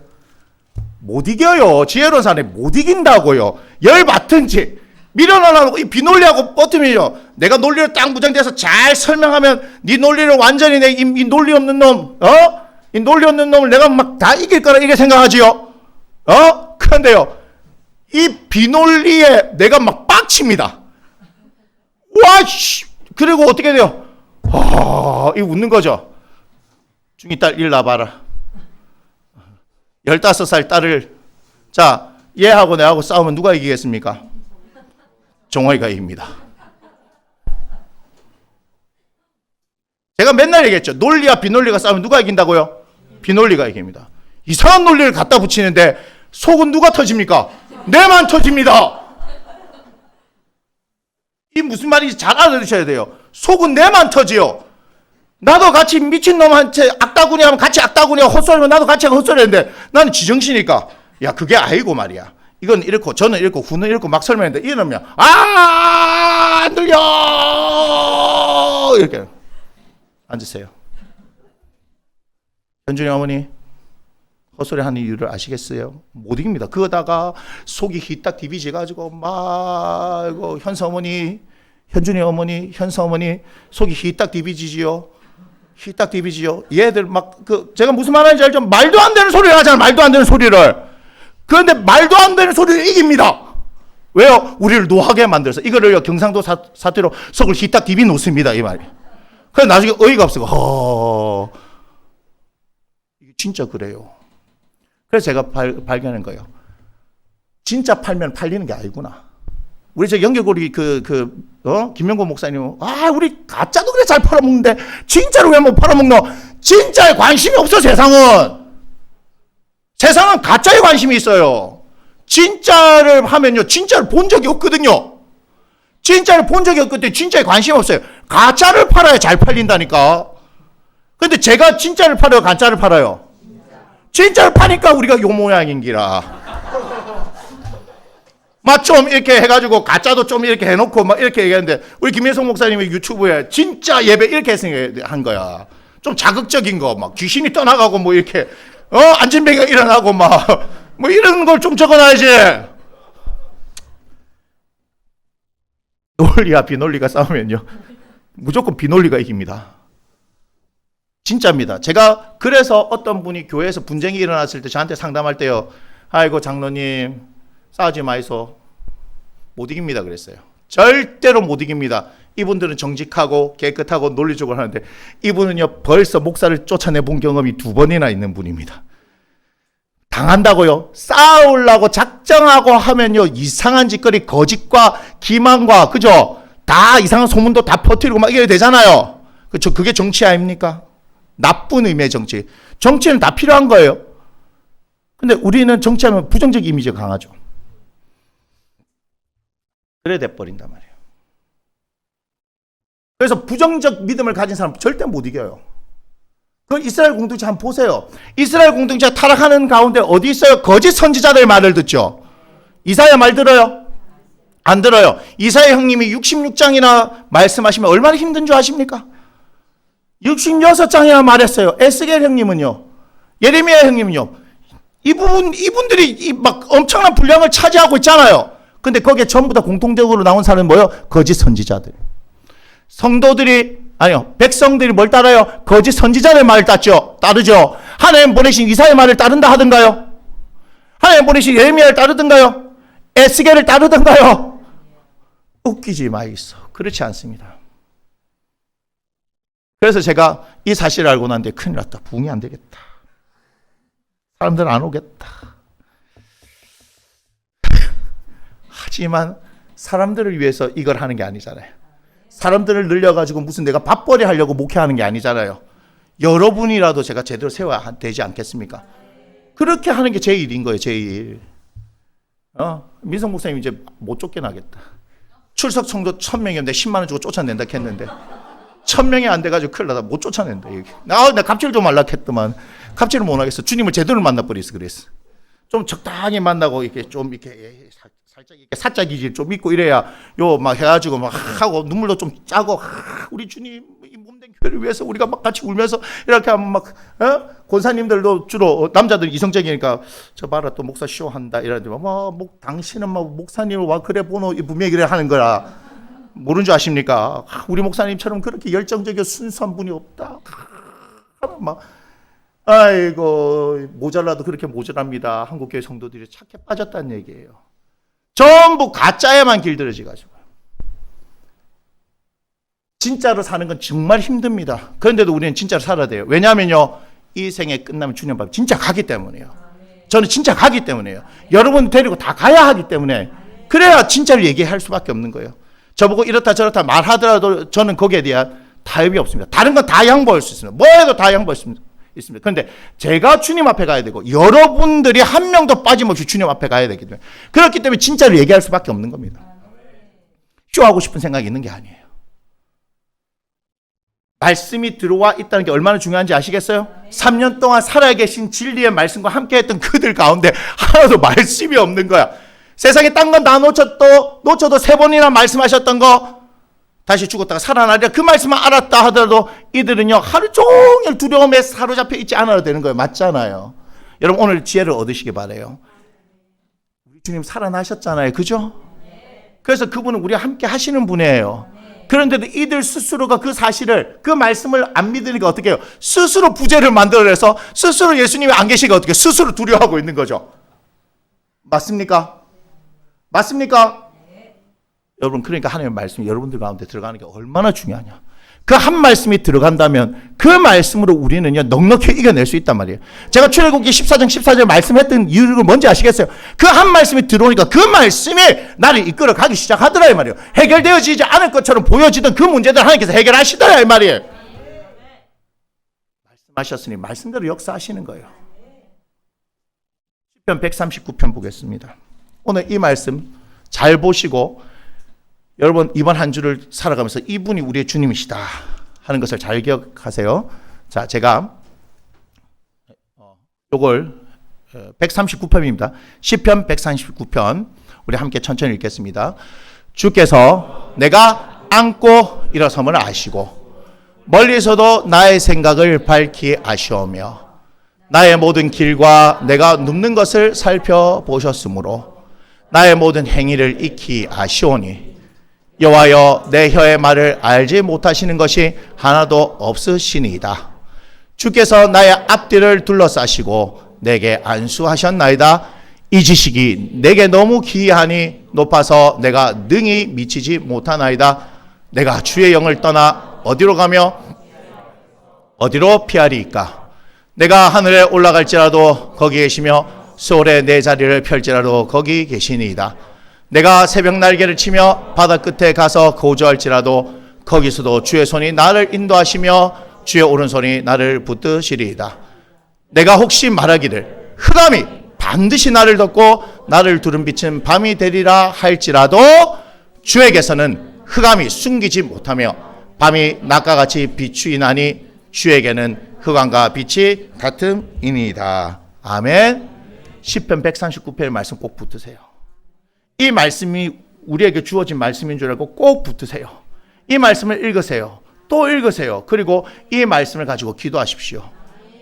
못 이겨요. 지혜로운 사람이 못 이긴다고요. 열받든지 미련하고 이 비논리하고 버티면요. 내가 논리를 딱 무장돼서 잘 설명하면 네 논리를 완전히 이 논리 없는 놈, 이 논리 없는 놈을 내가 막 다 이길 거라 이렇게 생각하지요. 그런데요. 이 비논리에 내가 막 빡칩니다. 와, 씨. 그리고 어떻게 돼요? 이 웃는 거죠. 중이 딸 일 나봐라. 15살 딸을 자 얘하고 내하고 싸우면 누가 이기겠습니까? 종호이가 이깁니다. 제가 맨날 얘기했죠. 논리와 비논리가 싸우면 누가 이긴다고요? 비논리가 이깁니다. 이상한 논리를 갖다 붙이는데 속은 누가 터집니까? 내만 터집니다. 이 무슨 말인지 잘 알아두셔야 돼요. 속은 내만 터지요. 나도 같이 미친놈한테 악다구니 하면 같이 악다구니 하고 헛소리하면 나도 같이 헛소리하는데 나는 지정신이니까 야 그게 아니고 말이야. 이건 이렇고 저는 이렇고 후는 이렇고 막 설명했는데 이러면 안 들려 이렇게 앉으세요. 현준이 어머니 헛소리 하는 이유를 아시겠어요? 못 이깁니다. 그러다가 속이 휘딱 디비져가지고 막 현서 어머니 현준이 어머니 현서 어머니 속이 휘딱 디비지지요. 히딱 디비지요. 얘들 막 제가 무슨 말하는지 알죠? 말도 안 되는 소리를 하잖아요. 말도 안 되는 소리를. 그런데 말도 안 되는 소리를 이깁니다. 왜요? 우리를 노하게 만들어서 이거를 경상도 사투리로 속을 히딱 디비 놓습니다. 이 말이. 그래서 나중에 어이가 없어요. 이게 진짜 그래요. 그래서 제가 발견한 거예요. 진짜 팔면 팔리는 게 아니구나. 우리 저 연결고리 김명곤 목사님, 우리 가짜도 그래 잘 팔아먹는데 진짜로 왜 못 팔아먹노? 진짜에 관심이 없어. 세상은 가짜에 관심이 있어요. 진짜를 하면요, 진짜를 본 적이 없거든요. 진짜를 본 적이 없거든요. 진짜에 관심이 없어요. 가짜를 팔아야 잘 팔린다니까. 근데 제가 진짜를 팔아요, 가짜를 팔아요? 진짜를 파니까 우리가 요 모양인기라. 막 좀 이렇게 해가지고 가짜도 좀 이렇게 해놓고 막 이렇게 얘기하는데, 우리 김혜성 목사님이 유튜브에 진짜 예배 이렇게 한 거야. 좀 자극적인 거, 막 귀신이 떠나가고 뭐 이렇게 안진뱅이가 일어나고 막 뭐 이런 걸 좀 적어놔야지. 논리와 비논리가 싸우면요, 무조건 비논리가 이깁니다. 진짜입니다. 제가 그래서 어떤 분이 교회에서 분쟁이 일어났을 때 저한테 상담할 때요, 아이고 장로님 싸우지 마이소. 못 이깁니다 그랬어요. 절대로 못 이깁니다. 이분들은 정직하고 깨끗하고 논리적으로 하는데, 이분은요 벌써 목사를 쫓아내본 경험이 2번이나 있는 분입니다. 당한다고요? 싸우려고 작정하고 하면요, 이상한 짓거리, 거짓과 기만과, 그죠? 다 이상한 소문도 다 퍼뜨리고 막 이래 되잖아요. 그렇죠? 그게 정치 아닙니까? 나쁜 의미의 정치. 정치는 다 필요한 거예요. 근데 우리는 정치하면 부정적 이미지가 강하죠. 그래 돼버린단 말이에요. 그래서 부정적 믿음을 가진 사람 절대 못 이겨요. 그건 이스라엘 공동체 한번 보세요. 이스라엘 공동체가 타락하는 가운데 어디 있어요? 거짓 선지자들의 말을 듣죠. 이사야 말 들어요? 안 들어요. 이사야 형님이 66장이나 말씀하시면 얼마나 힘든 줄 아십니까? 66장이나 말했어요. 에스겔 형님은요, 예레미야 형님은요, 이분들이 막 엄청난 분량을 차지하고 있잖아요. 근데 거기에 전부 다 공통적으로 나온 사람은 뭐예요? 거짓 선지자들. 백성들이 뭘 따라요? 거짓 선지자의 말을 따르죠. 하나님 보내신 이사야의 말을 따른다 하던가요? 하나님 보내신 예레미야를 따르던가요? 에스겔을 따르던가요? 웃기지 마이소. 그렇지 않습니다. 그래서 제가 이 사실을 알고 난 뒤에 큰일 났다. 부흥이 안 되겠다. 사람들 안 오겠다. 하지만 사람들을 위해서 이걸 하는 게 아니잖아요. 사람들을 늘려가지고 무슨 내가 밥벌이 하려고 목회하는 게 아니잖아요. 여러분이라도 제가 제대로 세워야 되지 않겠습니까? 그렇게 하는 게 제 일인 거예요. 제 일. 민성 목사님 이제 못 쫓겨나겠다. 출석 청도 1000명이었는데 10만 원 주고 쫓아낸다 했는데 1000명이 안 돼가지고 큰일 나다. 못 쫓아낸다. 나 갑질 좀 하려고 했더만 갑질을 못 하겠어. 주님을 제대로 만나버렸어. 그랬어. 좀 적당히 만나고 이렇게 좀 이렇게 살짝 이렇게 사짝이질 좀 있고 이래야 요 막 해가지고 막 하고 눈물도 좀 짜고 우리 주님 이 몸된 교회를 위해서 우리가 막 같이 울면서 이렇게 하면 막 권사님들도 주로 남자들 이성적이니까 저 봐라 또 목사 쇼한다 이러는데 당신은 막 목사님을 와 그래 보노 분명히 그래 하는 거라 모르는 줄 아십니까? 우리 목사님처럼 그렇게 열정적이고 순수한 분이 없다. 막 아이고 모자라도 그렇게 모자랍니다. 한국교회 성도들이 착해 빠졌다는 얘기예요. 전부 가짜에만 길들여져가지고 진짜로 사는 건 정말 힘듭니다. 그런데도 우리는 진짜로 살아야 돼요. 왜냐하면요, 이 생에 끝나면 주님 밥 진짜 가기 때문이에요. 저는 진짜 가기 때문이에요. 여러분 데리고 다 가야 하기 때문에 그래야 진짜를 얘기할 수밖에 없는 거예요. 저보고 이렇다 저렇다 말하더라도 저는 거기에 대한 타협이 없습니다. 다른 건 다 양보할 수 있습니다. 뭐 해도 다 양보할 수 있습니다. 그런데 제가 주님 앞에 가야 되고 여러분들이 한 명도 빠짐없이 주님 앞에 가야 되기 때문에 그렇기 때문에 진짜를 얘기할 수밖에 없는 겁니다. 쇼하고 싶은 생각이 있는 게 아니에요. 말씀이 들어와 있다는 게 얼마나 중요한지 아시겠어요? 3년 동안 살아계신 진리의 말씀과 함께했던 그들 가운데 하나도 말씀이 없는 거야. 세상에 딴 건 다 놓쳐도 3번이나 말씀하셨던 거 다시 죽었다가 살아나리라 그 말씀을 알았다 하더라도 이들은요 하루 종일 두려움에 사로잡혀 있지 않아도 되는 거예요. 맞잖아요. 여러분 오늘 지혜를 얻으시기 바라요. 우리 주님 살아나셨잖아요. 그죠? 그래서 그분은 우리와 함께 하시는 분이에요. 그런데도 이들 스스로가 그 사실을, 그 말씀을 안 믿으니까 어떻게 해요? 스스로 부제를 만들어내서 스스로 예수님이 안 계시니까 어떻게 해요? 스스로 두려워하고 있는 거죠. 맞습니까? 맞습니까? 여러분, 그러니까 하나님의 말씀이 여러분들 가운데 들어가는 게 얼마나 중요하냐. 그 한 말씀이 들어간다면 그 말씀으로 우리는요 넉넉히 이겨낼 수 있단 말이에요. 제가 출애굽기 14장 14절 말씀했던 이유를 뭔지 아시겠어요? 그 한 말씀이 들어오니까 그 말씀이 나를 이끌어 가기 시작하더라 이 말이에요. 해결되어지지 않을 것처럼 보여지던 그 문제들 하나님께서 해결하시더라 이 말이에요. 말씀하셨으니 말씀대로 역사하시는 거예요. 시편 139편 보겠습니다. 오늘 이 말씀 잘 보시고 여러분 이번 한 주를 살아가면서 이분이 우리의 주님이시다 하는 것을 잘 기억하세요. 자, 제가 요걸 139편입니다. 시편 139편 우리 함께 천천히 읽겠습니다. 주께서 내가 앉고 일어섬을 아시고 멀리서도 나의 생각을 밝히 아시오며 나의 모든 길과 내가 눕는 것을 살펴보셨으므로 나의 모든 행위를 익히 아시오니 여호와여 내 혀의 말을 알지 못하시는 것이 하나도 없으시니이다. 주께서 나의 앞뒤를 둘러싸시고 내게 안수하셨나이다. 이 지식이 내게 너무 기이하니 높아서 내가 능히 미치지 못하나이다. 내가 주의 영을 떠나 어디로 가며 어디로 피하리이까. 내가 하늘에 올라갈지라도 거기 계시며 수월에 내 자리를 펼지라도 거기 계시니이다. 내가 새벽 날개를 치며 바다 끝에 가서 거주할지라도 거기서도 주의 손이 나를 인도하시며 주의 오른손이 나를 붙드시리이다. 내가 혹시 말하기를 흑암이 반드시 나를 덮고 나를 두른 빛은 밤이 되리라 할지라도 주에게서는 흑암이 숨기지 못하며 밤이 낮과 같이 비추이나니 주에게는 흑암과 빛이 같음이니이다. 아멘. 시편 139편의 말씀 꼭 붙으세요. 이 말씀이 우리에게 주어진 말씀인 줄 알고 꼭 붙으세요. 이 말씀을 읽으세요. 또 읽으세요. 그리고 이 말씀을 가지고 기도하십시오.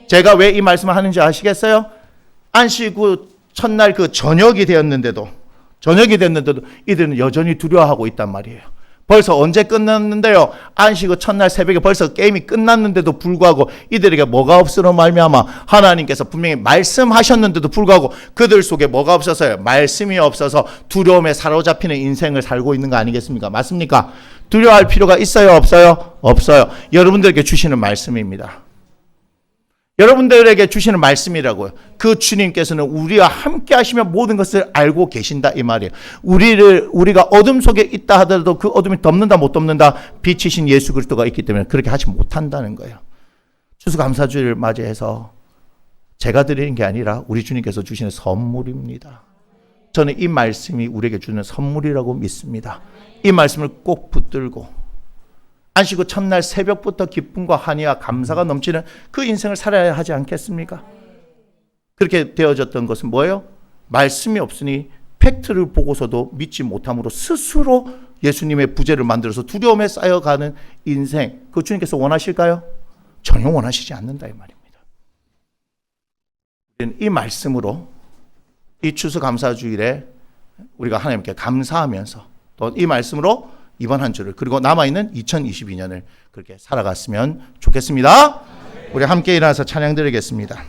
제가 왜 이 말씀을 하는지 아시겠어요? 안식 후 첫날 그 저녁이 됐는데도 이들은 여전히 두려워하고 있단 말이에요. 벌써 언제 끝났는데요? 안식 후 첫날 새벽에 벌써 게임이 끝났는데도 불구하고 이들에게 뭐가 없으로 말미암아 하나님께서 분명히 말씀하셨는데도 불구하고 그들 속에 뭐가 없어서요? 말씀이 없어서 두려움에 사로잡히는 인생을 살고 있는 거 아니겠습니까? 맞습니까? 두려워할 필요가 있어요? 없어요? 없어요. 여러분들에게 주시는 말씀입니다. 여러분들에게 주시는 말씀이라고요. 그 주님께서는 우리와 함께 하시며 모든 것을 알고 계신다 이 말이에요. 우리가 어둠 속에 있다 하더라도 그 어둠이 덮는다 못 덮는다 빛이신 예수 그리스도가 있기 때문에 그렇게 하지 못한다는 거예요. 추수감사주를 맞이해서 제가 드리는 게 아니라 우리 주님께서 주시는 선물입니다. 저는 이 말씀이 우리에게 주는 선물이라고 믿습니다. 이 말씀을 꼭 붙들고 안식 후 첫날 새벽부터 기쁨과 환희와 감사가 넘치는 그 인생을 살아야 하지 않겠습니까? 그렇게 되어졌던 것은 뭐예요? 말씀이 없으니 팩트를 보고서도 믿지 못함으로 스스로 예수님의 부재를 만들어서 두려움에 쌓여가는 인생, 그 주님께서 원하실까요? 전혀 원하시지 않는다 이 말입니다. 이 말씀으로 이 추수감사주일에 우리가 하나님께 감사하면서 또 이 말씀으로 이번 한 주를 그리고 남아있는 2022년을 그렇게 살아갔으면 좋겠습니다. 우리 함께 일어나서 찬양 드리겠습니다.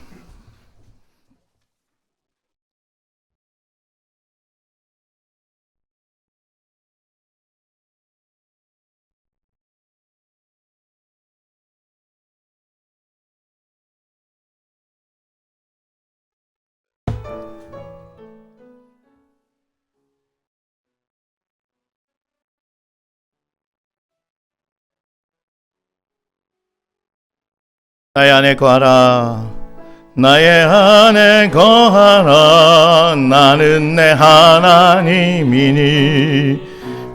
나의 안에 거하라 나의 안에 거하라 나는 내 하나님이니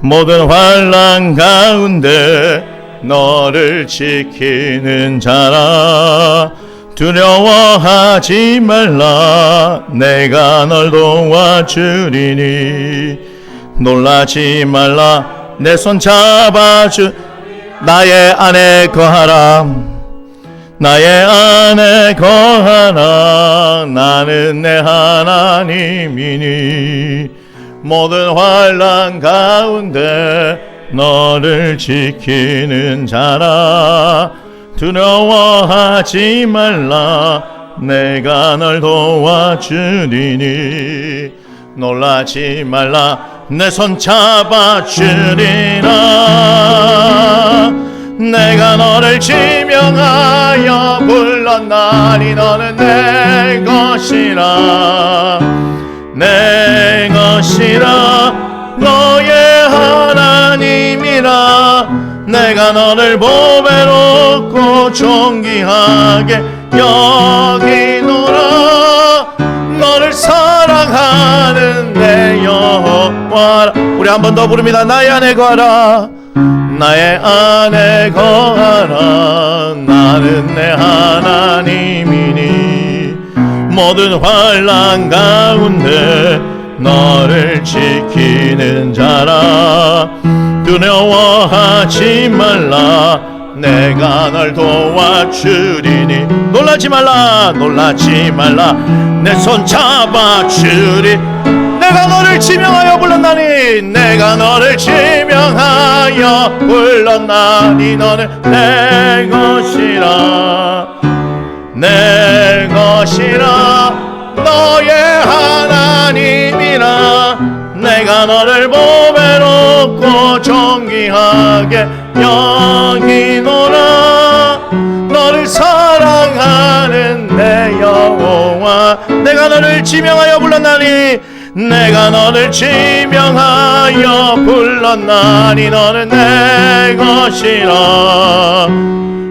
모든 환난 가운데 너를 지키는 자라 두려워하지 말라 내가 널 도와주리니 놀라지 말라 내 손 잡아주 나의 안에 거하라 나의 안에 거하라 나는 내 하나님이니 모든 환난 가운데 너를 지키는 자라. 두려워하지 말라. 내가 널 도와주리니. 놀라지 말라. 내 손 잡아주리라. 내가 너를 지명하여 불렀나니 너는 내 것이라. 내 것이라. 너의 하나님이라. 내가 너를 보배롭고 존귀하게 여기노라. 너를 사랑하는 내 여호와라. 우리 한 번 더 부릅니다. 나의 안에 거하라. 나의 안에 거하라. 나는 내 하나님이니 모든 환난 가운데 너를 지키는 자라. 두려워하지 말라. 내가 널 도와주리니. 놀라지 말라. 놀라지 말라. 내 손 잡아주리. 내가 너를 지명하여 불렀나니. 내가 너를 지명하여 불렀나니 너는 내 것이라. 내 것이라. 너의 하나님이라. 내가 너를 보배롭고 존귀하게 여기노라. 너를 사랑하는 내 여호와. 내가 너를 지명하여 불렀나니. 내가 너를 지명하여 불렀나니 너는 내 것이라.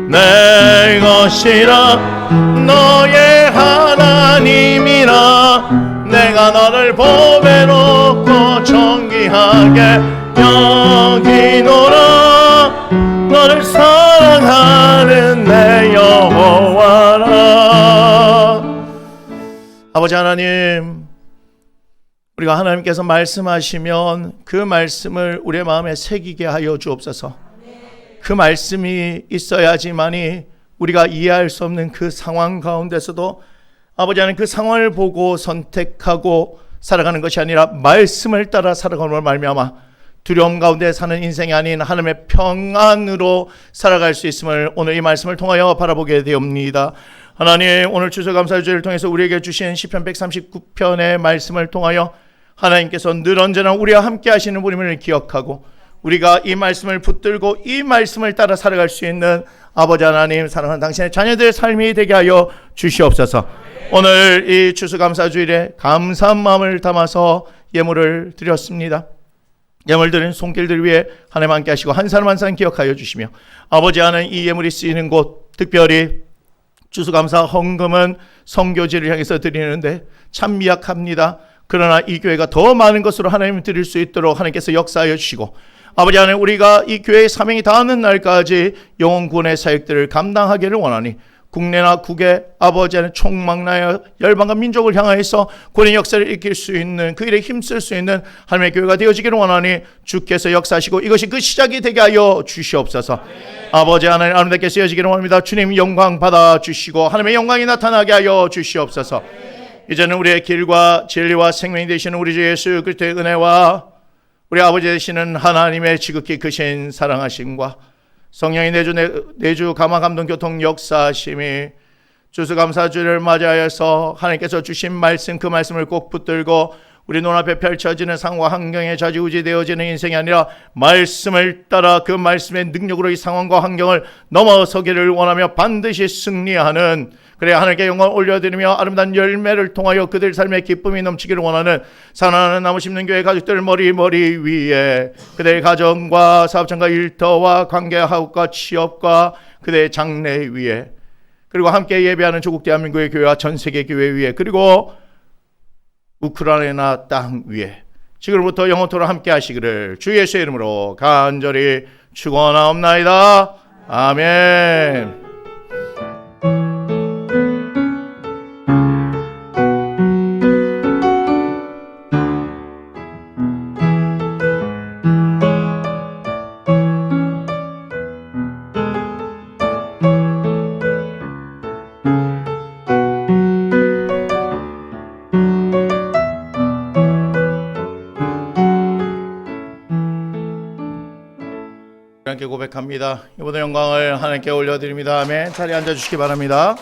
내 것이라. 너의 하나님이라. 내가 너를 보배롭고 존귀하게 여기노라. 너를 사랑하는 내 여호와라. 아버지 하나님, 우리가 하나님께서 말씀하시면 그 말씀을 우리의 마음에 새기게 하여 주옵소서. 그 말씀이 있어야지만이 우리가 이해할 수 없는 그 상황 가운데서도 아버지 하나님 그 상황을 보고 선택하고 살아가는 것이 아니라 말씀을 따라 살아가는 말미암아 두려움 가운데 사는 인생이 아닌 하나님의 평안으로 살아갈 수 있음을 오늘 이 말씀을 통하여 바라보게 되옵니다. 하나님, 오늘 추수감사의 주일을 통해서 우리에게 주신 시편 139편의 말씀을 통하여 하나님께서 늘 언제나 우리와 함께 하시는 분임을 기억하고 우리가 이 말씀을 붙들고 이 말씀을 따라 살아갈 수 있는 아버지 하나님, 사랑하는 당신의 자녀들의 삶이 되게 하여 주시옵소서. 오늘 이 추수감사주일에 감사한 마음을 담아서 예물을 드렸습니다. 예물 드린 손길들 위해 하나님 함께 하시고 한 사람 한 사람 기억하여 주시며 아버지 하나님, 이 예물이 쓰이는 곳, 특별히 추수감사 헌금은 선교지를 향해서 드리는데 참 미약합니다. 그러나 이 교회가 더 많은 것으로 하나님 드릴 수 있도록 하나님께서 역사하여 주시고 아버지 하나님, 우리가 이 교회의 사명이 닿는 날까지 영혼구원의 사역들을 감당하기를 원하니 국내나 국외 아버지 하나님 총망라하여 열방과 민족을 향하여서 구원의 역사를 일으킬 수 있는 그 일에 힘쓸 수 있는 하나님의 교회가 되어지기를 원하니 주께서 역사하시고 이것이 그 시작이 되게 하여 주시옵소서. 아버지 하나님, 아름답게 쓰여지기를 원합니다. 주님 영광 받아 주시고 하나님의 영광이 나타나게 하여 주시옵소서. 이제는 우리의 길과 진리와 생명이 되시는 우리 주 예수 그리스도의 은혜와 우리 아버지 되시는 하나님의 지극히 크신 사랑하심과 성령의 내주 감화 감동 교통 역사하심이 추수감사주를 맞이하여서 하나님께서 주신 말씀, 그 말씀을 꼭 붙들고 우리 눈앞에 펼쳐지는 상황과 환경에 좌지우지 되어지는 인생이 아니라 말씀을 따라 그 말씀의 능력으로 이 상황과 환경을 넘어서기를 원하며 반드시 승리하는, 그래 하나님께 영광을 올려드리며 아름다운 열매를 통하여 그들 삶의 기쁨이 넘치기를 원하는 사랑하는 나무심는 교회 가족들 머리 위에 그들의 가정과 사업장과 일터와 관계하고과 취업과 그들의 장래 위에, 그리고 함께 예배하는 조국 대한민국의 교회와 전세계 교회 위에, 그리고 우크라이나 땅 위에 지금부터 영원토록 함께 하시기를 주 예수의 이름으로 간절히 축원하옵나이다. 아멘. 하나님께 고백합니다. 이보다 영광을 하나님께 올려드립니다. 아멘. 자리에 앉아주시기 바랍니다.